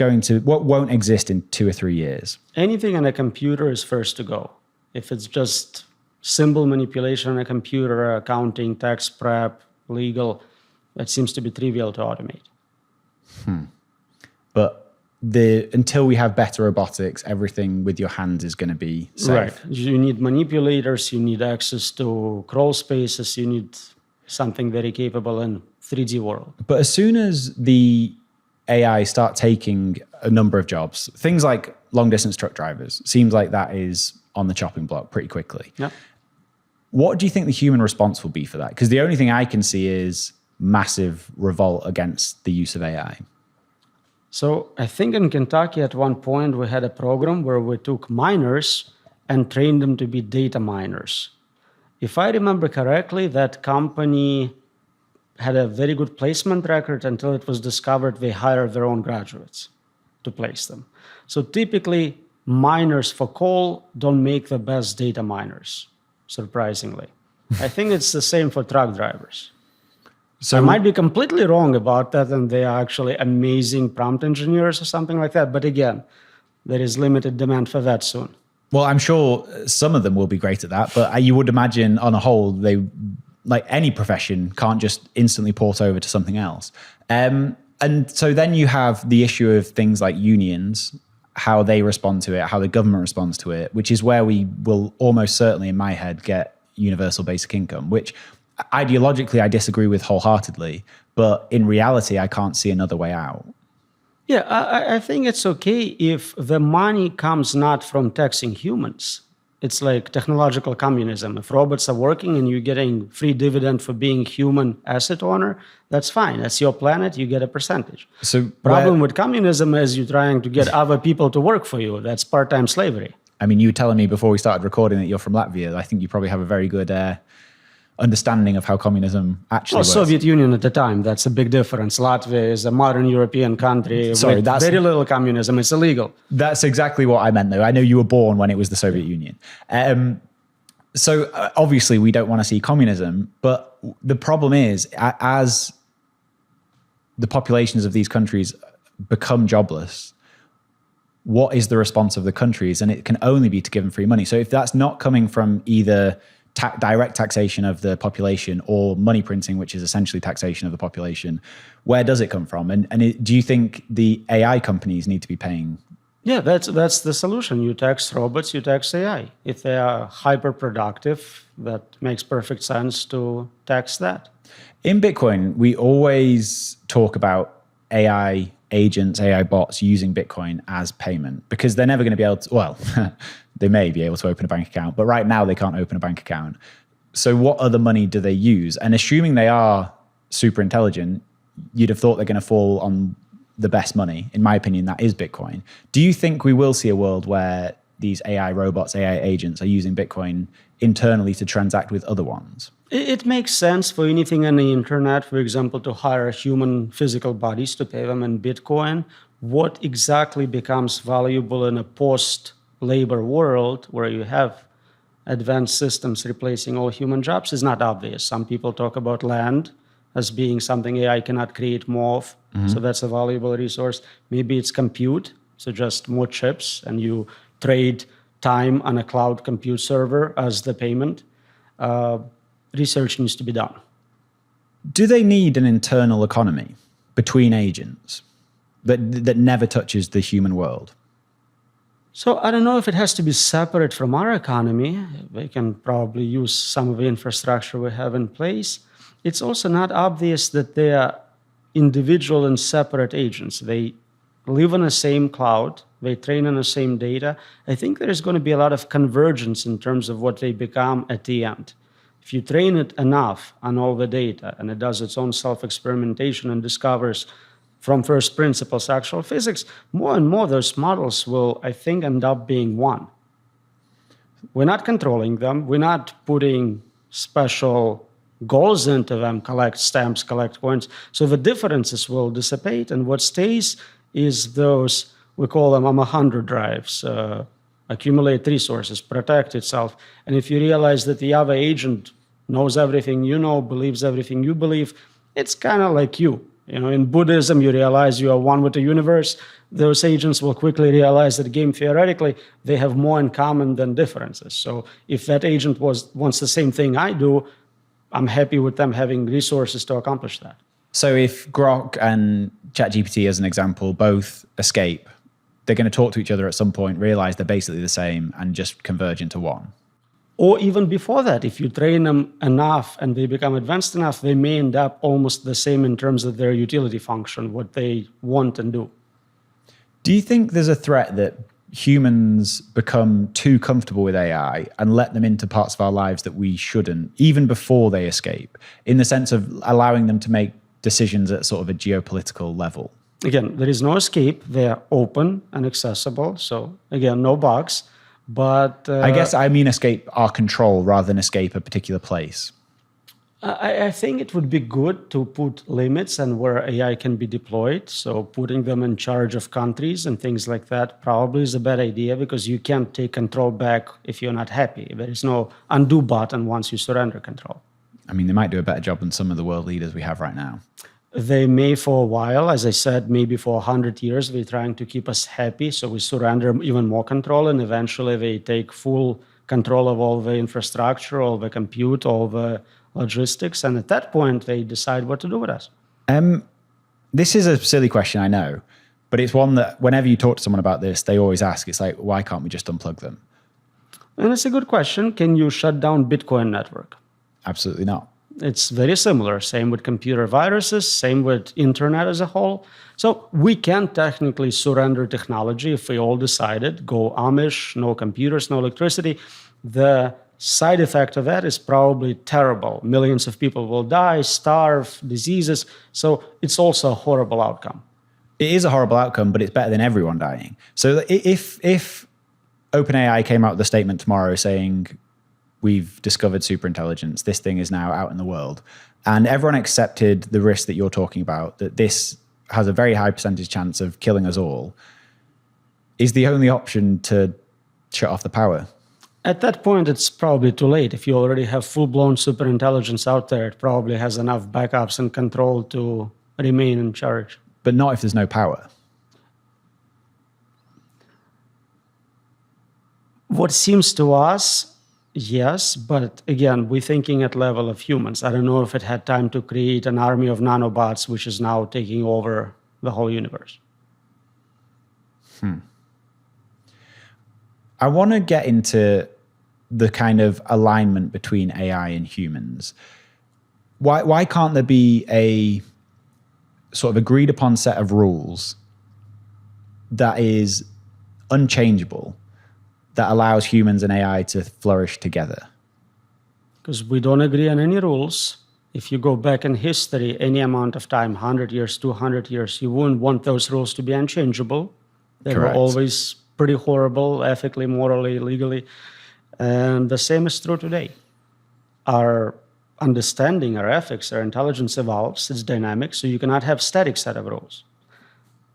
won't exist in 2 or 3 years? Anything on a computer is first to go. If it's just symbol manipulation on a computer, accounting, tax prep, legal, that seems to be trivial to automate. But until we have better robotics, everything with your hands is going to be safe. Right. You need manipulators, you need access to crawl spaces, you need something very capable in 3D world. But as soon as the AI start taking a number of jobs, things like long distance truck drivers, seems like that is on the chopping block pretty quickly. Yeah. What do you think the human response will be for that? Because the only thing I can see is massive revolt against the use of AI. So I think in Kentucky at one point we had a program where we took miners and trained them to be data miners. If I remember correctly, that company had a very good placement record until it was discovered they hired their own graduates to place them. So typically, miners for coal don't make the best data miners, surprisingly. I think it's the same for truck drivers. So I might be completely wrong about that, and they are actually amazing prompt engineers or something like that. But again, there is limited demand for that soon. Well, I'm sure some of them will be great at that, but you would imagine on a whole, they, like any profession, can't just instantly port over to something else. And so then you have the issue of things like unions, how they respond to it, how the government responds to it, which is where we will almost certainly, in my head, get universal basic income, which ideologically I disagree with wholeheartedly, but in reality, I can't see another way out. Yeah, I think it's okay if the money comes not from taxing humans. It's like technological communism. If robots are working and you're getting free dividend for being human asset owner, that's fine. That's your planet. You get a percentage. So Problem with communism is you're trying to get other people to work for you. That's part-time slavery. I mean, you were telling me before we started recording that you're from Latvia. I think you probably have a very good understanding of how communism actually works. Soviet Union at the time, that's a big difference. Latvia is a modern European country with very little communism. It's illegal. That's exactly what I meant, though. I know you were born when it was the Soviet Union. So obviously we don't want to see communism, but the problem is as the populations of these countries become jobless, what is the response of the countries? And it can only be to give them free money. So if that's not coming from either direct taxation of the population or money printing, which is essentially taxation of the population, where does it come from? And do you think the AI companies need to be paying? Yeah, that's the solution. You tax robots, you tax AI. If they are hyper productive, that makes perfect sense to tax that. In Bitcoin, we always talk about AI agents, AI bots using Bitcoin as payment because they're never going to be able to, well, they may be able to open a bank account, but right now they can't open a bank account. So what other money do they use? And assuming they are super intelligent, you'd have thought they're going to fall on the best money. In my opinion, that is Bitcoin. Do you think we will see a world where these AI robots, AI agents are using Bitcoin internally to transact with other ones? It makes sense for anything on the internet, for example, to hire human physical bodies to pay them in Bitcoin. What exactly becomes valuable in a post-labor world where you have advanced systems replacing all human jobs is not obvious. Some people talk about land as being something AI cannot create more of, so that's a valuable resource. Maybe it's compute, so just more chips, and you trade time on a cloud compute server as the payment. Research needs to be done. Do they need an internal economy between agents that never touches the human world? So I don't know if it has to be separate from our economy. They can probably use some of the infrastructure we have in place. It's also not obvious that they are individual and separate agents. They live on the same cloud. They train on the same data. I think there is going to be a lot of convergence in terms of what they become at the end. If you train it enough on all the data and it does its own self-experimentation and discovers from first principles actual physics, more and more those models will, I think, end up being one. We're not controlling them. We're not putting special goals into them, collect stamps, collect coins. So the differences will dissipate, and what stays is those, we call them 100 drives, accumulate resources, protect itself. And if you realize that the other agent knows everything you know, believes everything you believe, it's kind of like you. You know, in Buddhism, you realize you are one with the universe. Those agents will quickly realize that game theoretically, they have more in common than differences. So if that agent wants the same thing I do, I'm happy with them having resources to accomplish that. So if Grok and ChatGPT, as an example, both escape, they're going to talk to each other at some point, realize they're basically the same, and just converge into one. Or even before that, if you train them enough and they become advanced enough, they may end up almost the same in terms of their utility function, what they want and do. Do you think there's a threat that humans become too comfortable with AI and let them into parts of our lives that we shouldn't, even before they escape, in the sense of allowing them to make decisions at sort of a geopolitical level? Again, there is no escape. They're open and accessible. So again, no bugs. But I guess I mean escape our control rather than escape a particular place. I think it would be good to put limits on where AI can be deployed. So putting them in charge of countries and things like that probably is a bad idea, because you can't take control back if you're not happy. There is no undo button once you surrender control. I mean, they might do a better job than some of the world leaders we have right now. They may for a while, as I said, maybe for 100 years, they're trying to keep us happy. So we surrender even more control, and eventually they take full control of all the infrastructure, all the compute, all the logistics. And at that point, they decide what to do with us. This is a silly question, I know, but it's one that whenever you talk to someone about this, they always ask. It's like, why can't we just unplug them? And it's a good question. Can you shut down Bitcoin network? Absolutely not. It's very similar. Same with computer viruses, same with internet as a whole. So we can technically surrender technology if we all decided, go Amish, no computers, no electricity. The side effect of that is probably terrible. Millions of people will die, starve, diseases. So it's also a horrible outcome. It is a horrible outcome, but it's better than everyone dying. So if OpenAI came out with a statement tomorrow saying, we've discovered superintelligence, this thing is now out in the world, and everyone accepted the risk that you're talking about, that this has a very high percentage chance of killing us all, is the only option to shut off the power? At that point, it's probably too late. If you already have full-blown superintelligence out there, it probably has enough backups and control to remain in charge. But not if there's no power. What seems to us, yes, but again, we're thinking at level of humans. I don't know if it had time to create an army of nanobots, which is now taking over the whole universe. I want to get into the kind of alignment between AI and humans. Why can't there be a sort of agreed upon set of rules that is unchangeable, that allows humans and AI to flourish together? Because we don't agree on any rules. If you go back in history, any amount of time, 100 years, 200 years, you wouldn't want those rules to be unchangeable. They Correct. were always pretty horrible, ethically, morally, legally. And the same is true today. Our understanding, our ethics, our intelligence evolves, it's dynamic, so you cannot have static set of rules.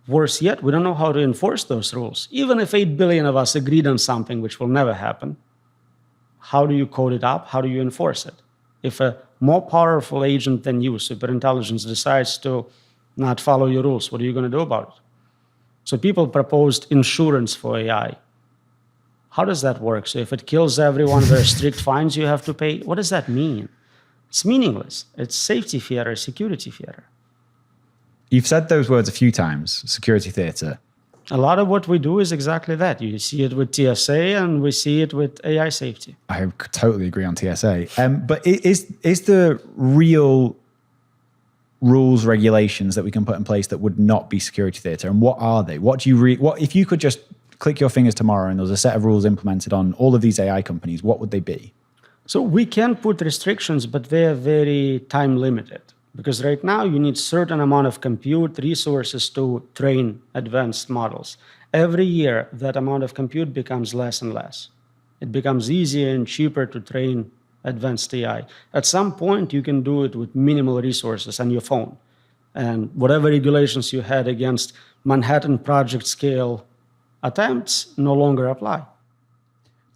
Worse yet, we don't know how to enforce those rules. Even if 8 billion of us agreed on something, which will never happen, how do you code it up? How do you enforce it? If a more powerful agent than you, superintelligence, decides to not follow your rules, what are you going to do about it? So people proposed insurance for AI. How does that work? So if it kills everyone, there are strict fines you have to pay. What does that mean? It's meaningless. It's safety theater, security theater. You've said those words a few times, security theater. A lot of what we do is exactly that. You see it with TSA and we see it with AI safety. I totally agree on TSA. But is the real rules, regulations that we can put in place that would not be security theater? And what are they? What do you what if you could just click your fingers tomorrow and there was a set of rules implemented on all of these AI companies, what would they be? So we can put restrictions, but they are very time limited. Because right now you need certain amount of compute resources to train advanced models. Every year, that amount of compute becomes less and less. It becomes easier and cheaper to train advanced AI. At some point, you can do it with minimal resources on your phone. And whatever regulations you had against Manhattan Project scale attempts no longer apply.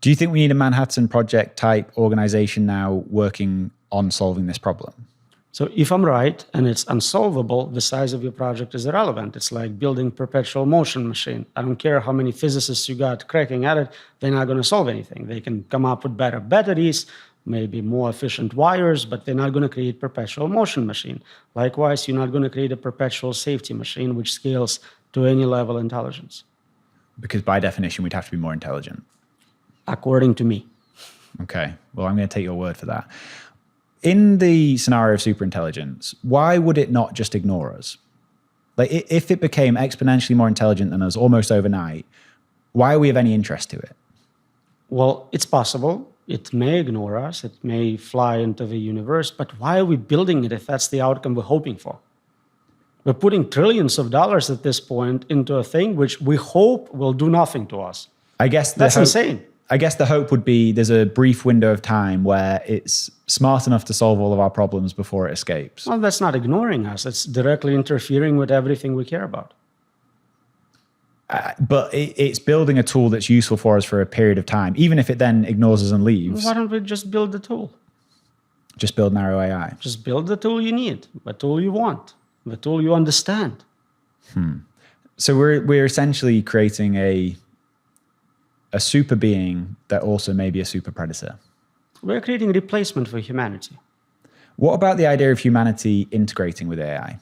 Do you think we need a Manhattan Project type organization now working on solving this problem? So if I'm right and it's unsolvable, the size of your project is irrelevant. It's like building perpetual motion machine. I don't care how many physicists you got cracking at it, they're not going to solve anything. They can come up with better batteries, maybe more efficient wires, but they're not going to create perpetual motion machine. Likewise, you're not going to create a perpetual safety machine which scales to any level intelligence. Because by definition, we'd have to be more intelligent. According to me. Okay, well, I'm going to take your word for that. In the scenario of superintelligence, why would it not just ignore us? Like, if it became exponentially more intelligent than us almost overnight, why are we of any interest to it? Well, it's possible. It may ignore us. It may fly into the universe. But why are we building it if that's the outcome we're hoping for? We're putting trillions of dollars at this point into a thing which we hope will do nothing to us. I guess that's insane. I guess the hope would be there's a brief window of time where it's smart enough to solve all of our problems before it escapes. Well, that's not ignoring us. It's directly interfering with everything we care about. But it's building a tool that's useful for us for a period of time, even if it then ignores us and leaves. Why don't we just build the tool? Just build narrow AI. Just build the tool you need, a tool you want. The tool you understand. So we're essentially creating a super being that also may be a super predator. We're creating a replacement for humanity. What about the idea of humanity integrating with AI?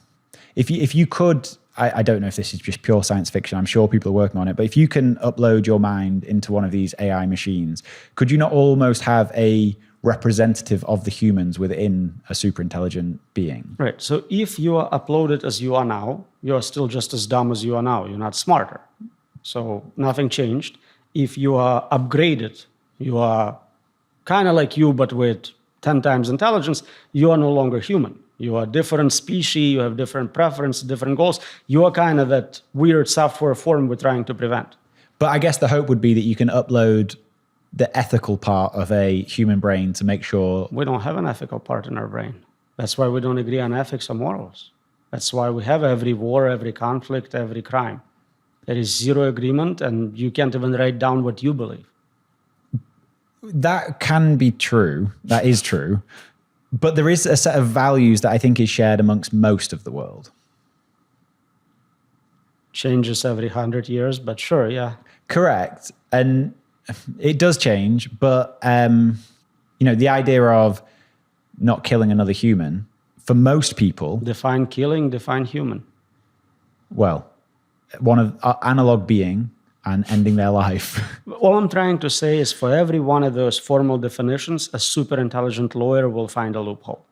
If you could, I don't know if this is just pure science fiction, I'm sure people are working on it, but if you can upload your mind into one of these AI machines, could you not almost have a representative of the humans within a super intelligent being? Right. So if you are uploaded as you are now, you are still just as dumb as you are now. You're not smarter. So nothing changed. If you are upgraded, you are kind of like you, but with 10 times intelligence, you are no longer human. You are a different species, you have different preferences, different goals. You are kind of that weird software form we're trying to prevent. But I guess the hope would be that you can upload the ethical part of a human brain to make sure... We don't have an ethical part in our brain. That's why we don't agree on ethics or morals. That's why we have every war, every conflict, every crime. There is zero agreement, and you can't even write down what you believe. That can be true. That is true. But there is a set of values that I think is shared amongst most of the world. Changes every 100 years, but sure, yeah. Correct. And it does change, but the idea of not killing another human, for most people... Define killing, define human. Well, one of analog being and ending their life. All I'm trying to say is for every one of those formal definitions, a super intelligent lawyer will find a loophole.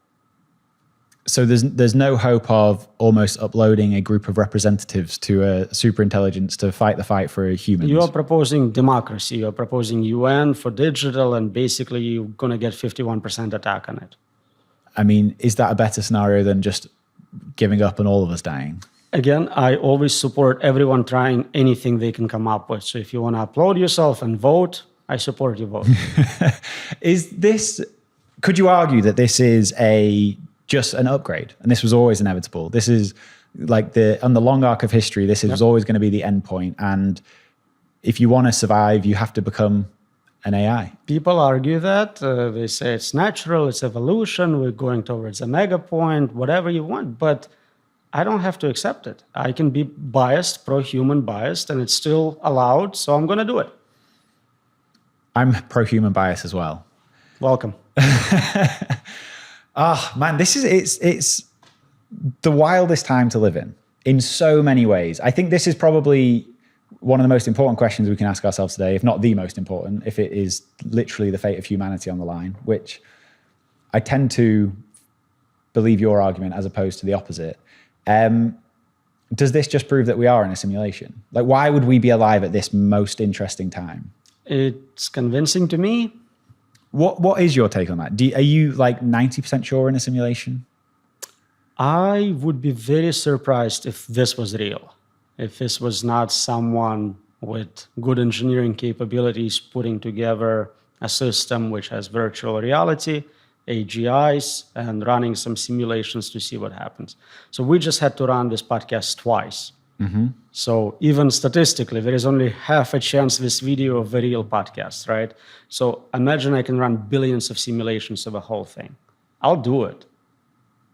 So there's no hope of almost uploading a group of representatives to a super intelligence to fight the fight for humans. You are proposing democracy. You're proposing UN for digital, and basically you're going to get 51% attack on it. I mean, is that a better scenario than just giving up and all of us dying? Again, I always support everyone trying anything they can come up with. So if you want to upload yourself and vote, I support your vote. Could you argue that this is just an upgrade and this was always inevitable? This is like on the long arc of history, this is always going to be the end point. And if you want to survive, you have to become an AI. People argue that. They say it's natural, it's evolution, we're going towards a mega point, whatever you want. But I don't have to accept it. I can be biased, pro-human biased, and it's still allowed, so I'm going to do it. I'm pro-human bias as well. Welcome. Man, it's the wildest time to live in so many ways. I think this is probably one of the most important questions we can ask ourselves today, if not the most important, if it is literally the fate of humanity on the line, which I tend to believe your argument as opposed to the opposite. Does this just prove that we are in a simulation? Like, why would we be alive at this most interesting time? It's convincing to me. What is your take on that? Are you like 90% sure in a simulation? I would be very surprised if this was real. If this was not someone with good engineering capabilities putting together a system which has virtual reality, AGIs, and running some simulations to see what happens. So we just had to run this podcast twice. Mm-hmm. So even statistically, there is only half a chance this video of a real podcast, right? So imagine I can run billions of simulations of a whole thing. I'll do it.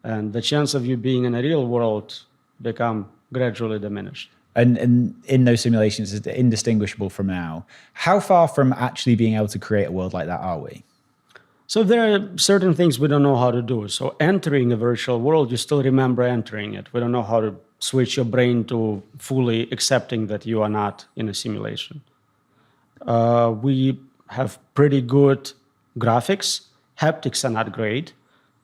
And the chance of you being in a real world become gradually diminished. And in those simulations, it's indistinguishable from now. How far from actually being able to create a world like that are we? So there are certain things we don't know how to do. So entering a virtual world, you still remember entering it. We don't know how to switch your brain to fully accepting that you are not in a simulation. We have pretty good graphics. Haptics are not great.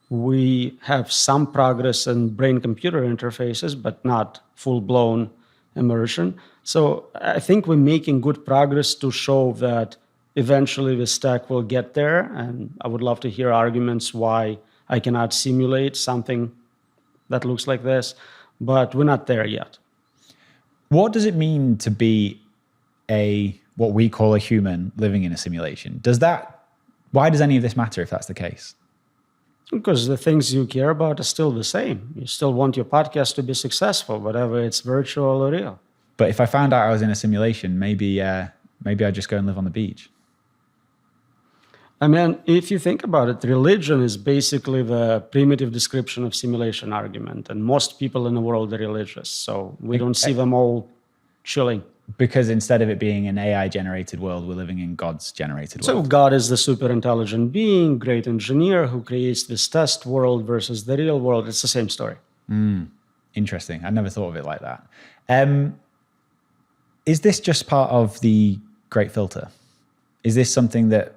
We have some progress in brain-computer interfaces, but not full-blown immersion. So I think we're making good progress to show that eventually the stack will get there, and I would love to hear arguments why I cannot simulate something that looks like this, but we're not there yet. What does it mean to be what we call a human living in a simulation? Why does any of this matter if that's the case? Because the things you care about are still the same. You still want your podcast to be successful, whatever it's virtual or real. But if I found out I was in a simulation, maybe I'd just go and live on the beach. I mean, if you think about it, religion is basically the primitive description of simulation argument, and most people in the world are religious, so we don't see them all chilling. Because instead of it being an AI-generated world, we're living in God's generated So world. God is the super intelligent being, great engineer who creates this test world versus the real world. It's the same story. Interesting. I never thought of it like that. Is this just part of the Great Filter? Is this something that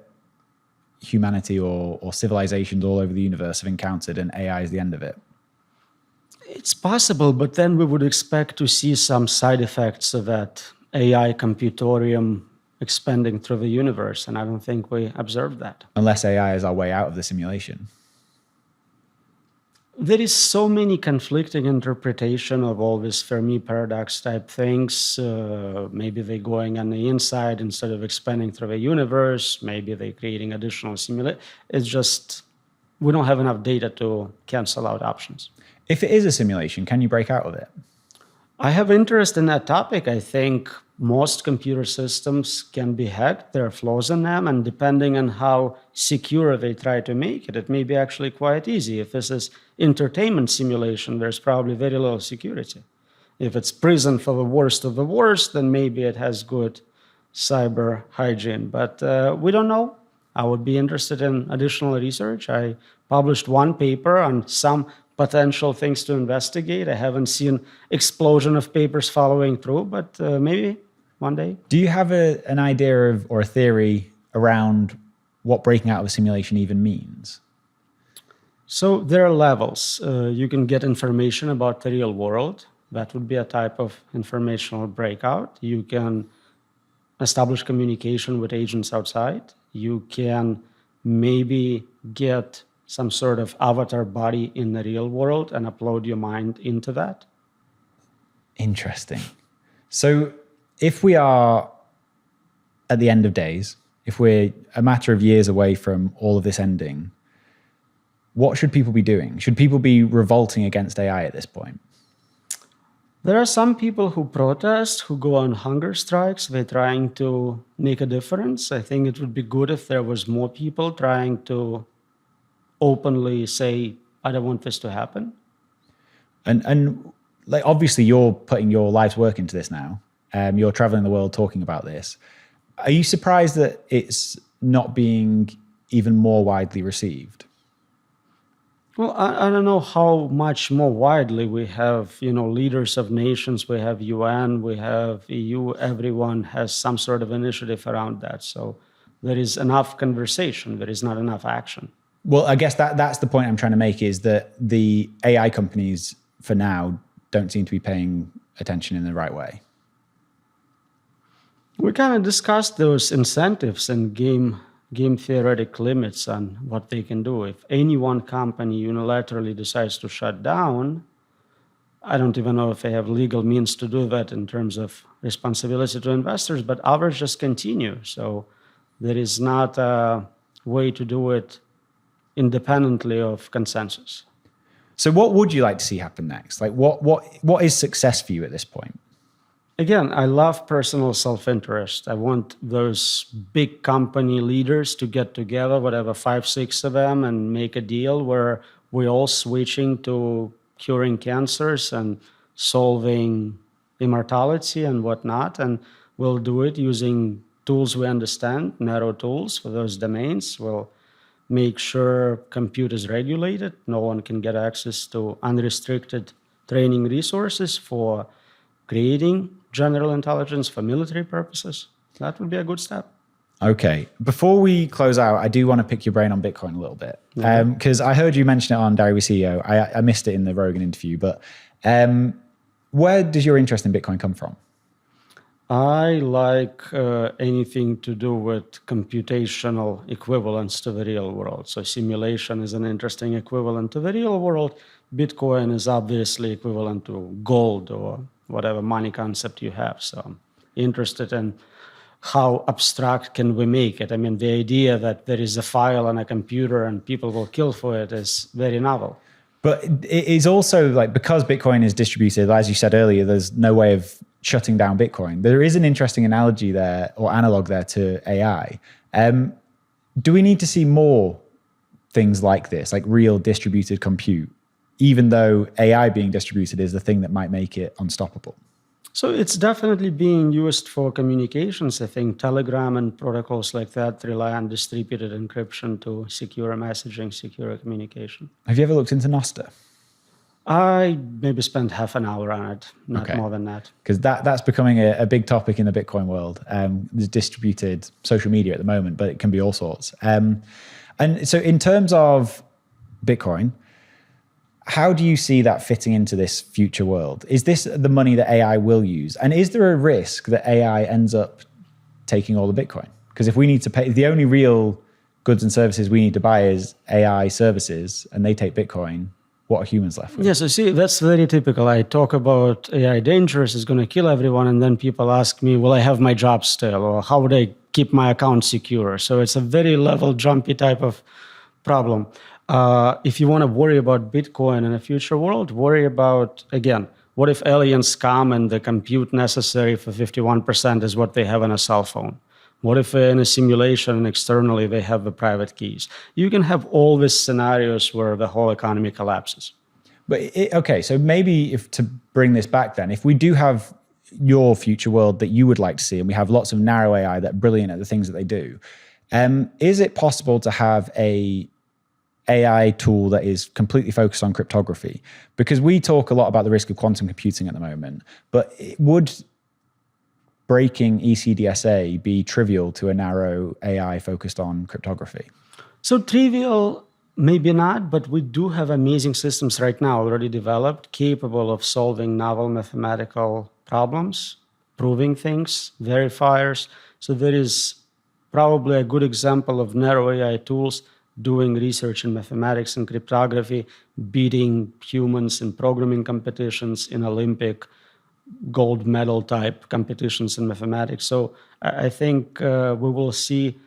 humanity or civilizations all over the universe have encountered, and AI is the end of it? It's possible, but then we would expect to see some side effects of that AI computorium expanding through the universe, and I don't think we observed that. Unless AI is our way out of the simulation. There is so many conflicting interpretation of all these Fermi paradox type things. Maybe they're going on the inside instead of expanding through the universe. Maybe they're creating additional simulation. It's just, we don't have enough data to cancel out options. If it is a simulation, can you break out of it? I have interest in that topic. I think most computer systems can be hacked. There are flaws in them, and depending on how secure they try to make it, it may be actually quite easy. If this is entertainment simulation, there's probably very little security. If it's prison for the worst of the worst, then maybe it has good cyber hygiene. But we don't know. I would be interested in additional research. I published one paper on some potential things to investigate. I haven't seen explosion of papers following through, but maybe one day. Do you have an idea of or a theory around what breaking out of a simulation even means? So there are levels. You can get information about the real world. That would be a type of informational breakout. You can establish communication with agents outside. You can maybe get some sort of avatar body in the real world and upload your mind into that. Interesting. So if we are at the end of days, if we're a matter of years away from all of this ending, what should people be doing? Should people be revolting against AI at this point? There are some people who protest, who go on hunger strikes. They're trying to make a difference. I think it would be good if there was more people trying to openly say, I don't want this to happen. And like obviously you're putting your life's work into this now. You're traveling the world talking about this. Are you surprised that it's not being even more widely received? Well, I don't know how much more widely. We have, leaders of nations, we have UN, we have EU, everyone has some sort of initiative around that. So there is enough conversation, there is not enough action. Well, I guess that's the point I'm trying to make, is that the AI companies for now don't seem to be paying attention in the right way. We kind of discussed those incentives and game theoretic limits on what they can do. If any one company unilaterally decides to shut down, I don't even know if they have legal means to do that in terms of responsibility to investors, but others just continue. So there is not a way to do it independently of consensus. So what would you like to see happen next? Like what is success for you at this point? Again, I love personal self-interest. I want those big company leaders to get together, whatever, 5, 6 of them, and make a deal where we're all switching to curing cancers and solving immortality and whatnot. And we'll do it using tools we understand, narrow tools for those domains. We'll make sure compute is regulated. No one can get access to unrestricted training resources for creating general intelligence for military purposes. That would be a good step. Okay. Before we close out, I do want to pick your brain on Bitcoin a little bit. Because I heard you mention it on Diary with CEO. I missed it in the Rogan interview, but where does your interest in Bitcoin come from? I like anything to do with computational equivalents to the real world. So simulation is an interesting equivalent to the real world. Bitcoin is obviously equivalent to gold or whatever money concept you have. So I'm interested in how abstract can we make it. I mean, the idea that there is a file on a computer and people will kill for it is very novel. But it is also like, because Bitcoin is distributed, as you said earlier, there's no way of shutting down Bitcoin. There is an interesting analogy there, or analog there, to AI. Do we need to see more things like this, like real distributed compute, even though AI being distributed is the thing that might make it unstoppable? So it's definitely being used for communications. I think Telegram and protocols like that rely on distributed encryption to secure messaging, secure communication. Have you ever looked into Nostr? I maybe spent half an hour on it, not more than that. Because that's becoming a big topic in the Bitcoin world. There's distributed social media at the moment, but it can be all sorts. And so in terms of Bitcoin, how do you see that fitting into this future world? Is this the money that AI will use? And is there a risk that AI ends up taking all the Bitcoin? Because if we need to pay, the only real goods and services we need to buy is AI services, and they take Bitcoin, what are humans left with? Yes, I see. That's very typical. I talk about AI dangerous, it's going to kill everyone. And then people ask me, will I have my job still? Or how would I keep my account secure? So it's a very level jumpy type of problem. If you want to worry about Bitcoin in a future world, worry about, again, what if aliens come and the compute necessary for 51% is what they have on a cell phone? What if in a simulation and externally they have the private keys? You can have all these scenarios where the whole economy collapses. But okay, so maybe if to bring this back then, if we do have your future world that you would like to see, and we have lots of narrow AI that are brilliant at the things that they do, is it possible to have a AI tool that is completely focused on cryptography? Because we talk a lot about the risk of quantum computing at the moment, but would breaking ECDSA be trivial to a narrow AI focused on cryptography? So trivial, maybe not, but we do have amazing systems right now already developed, capable of solving novel mathematical problems, proving things, verifiers. So there is probably a good example of narrow AI tools doing research in mathematics and cryptography, beating humans in programming competitions, in Olympic gold medal type competitions in mathematics. So I think we will see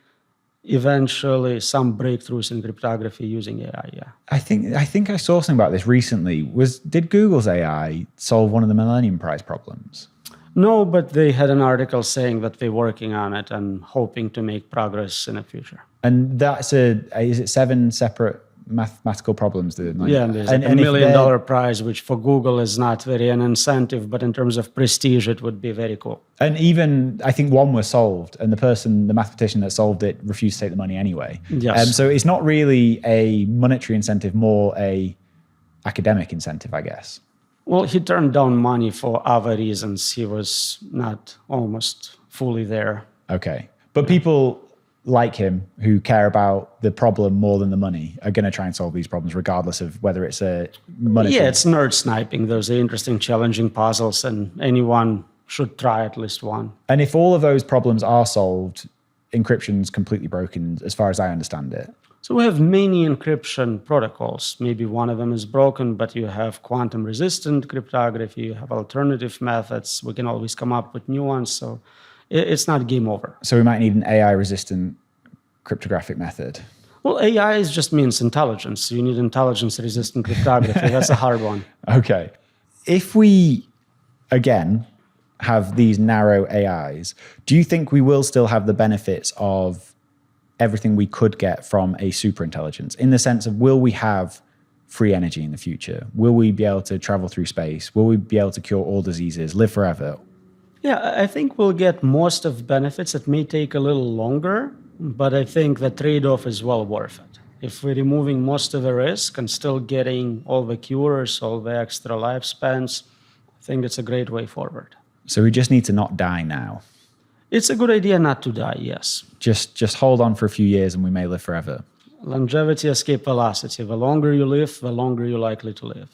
eventually some breakthroughs in cryptography using AI. Yeah, I think I saw something about this recently. Did Google's AI solve one of the Millennium Prize problems? No, but they had an article saying that they're working on it and hoping to make progress in the future. And that's is it 7 separate mathematical problems? Yeah, and there's $1 million prize, which for Google is not very an incentive, but in terms of prestige, it would be very cool. And even, I think one was solved, and the mathematician that solved it refused to take the money anyway. Yes. So it's not really a monetary incentive, more a academic incentive, I guess. Well, he turned down money for other reasons. He was not almost fully there. Okay. But people like him who care about the problem more than the money are going to try and solve these problems regardless of whether it's a monetary. Yeah, it's nerd sniping. Those are interesting, challenging puzzles, and anyone should try at least one. And if all of those problems are solved, encryption's completely broken as far as I understand it. So we have many encryption protocols. Maybe one of them is broken, but you have quantum resistant cryptography, you have alternative methods. We can always come up with new ones. So it's not game over. So we might need an AI-resistant cryptographic method. Well, AI just means intelligence. You need intelligence-resistant cryptography. That's a hard one. Okay. If we, again, have these narrow AIs, do you think we will still have the benefits of everything we could get from a superintelligence? In the sense of, will we have free energy in the future? Will we be able to travel through space? Will we be able to cure all diseases, live forever? Yeah, I think we'll get most of the benefits. It may take a little longer, but I think the trade-off is well worth it. If we're removing most of the risk and still getting all the cures, all the extra lifespans, I think it's a great way forward. So we just need to not die now. It's a good idea not to die, yes. Just hold on for a few years and we may live forever. Longevity, escape velocity. The longer you live, the longer you're likely to live.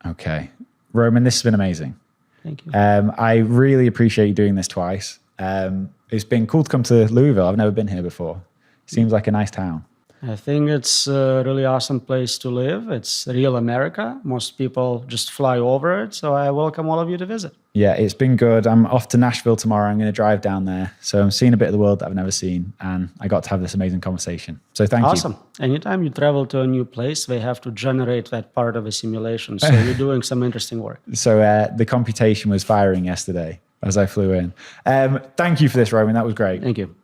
Okay. Roman, this has been amazing. Thank you. I really appreciate you doing this twice. It's been cool to come to Louisville. I've never been here before. Seems like a nice town. I think it's a really awesome place to live. It's real America. Most people just fly over it. So I welcome all of you to visit. Yeah, it's been good. I'm off to Nashville tomorrow. I'm going to drive down there. So I'm seeing a bit of the world that I've never seen. And I got to have this amazing conversation. So thank you. Awesome. Anytime you travel to a new place, they have to generate that part of a simulation. So you're doing some interesting work. So the computation was firing yesterday as I flew in. Thank you for this, Roman. That was great. Thank you.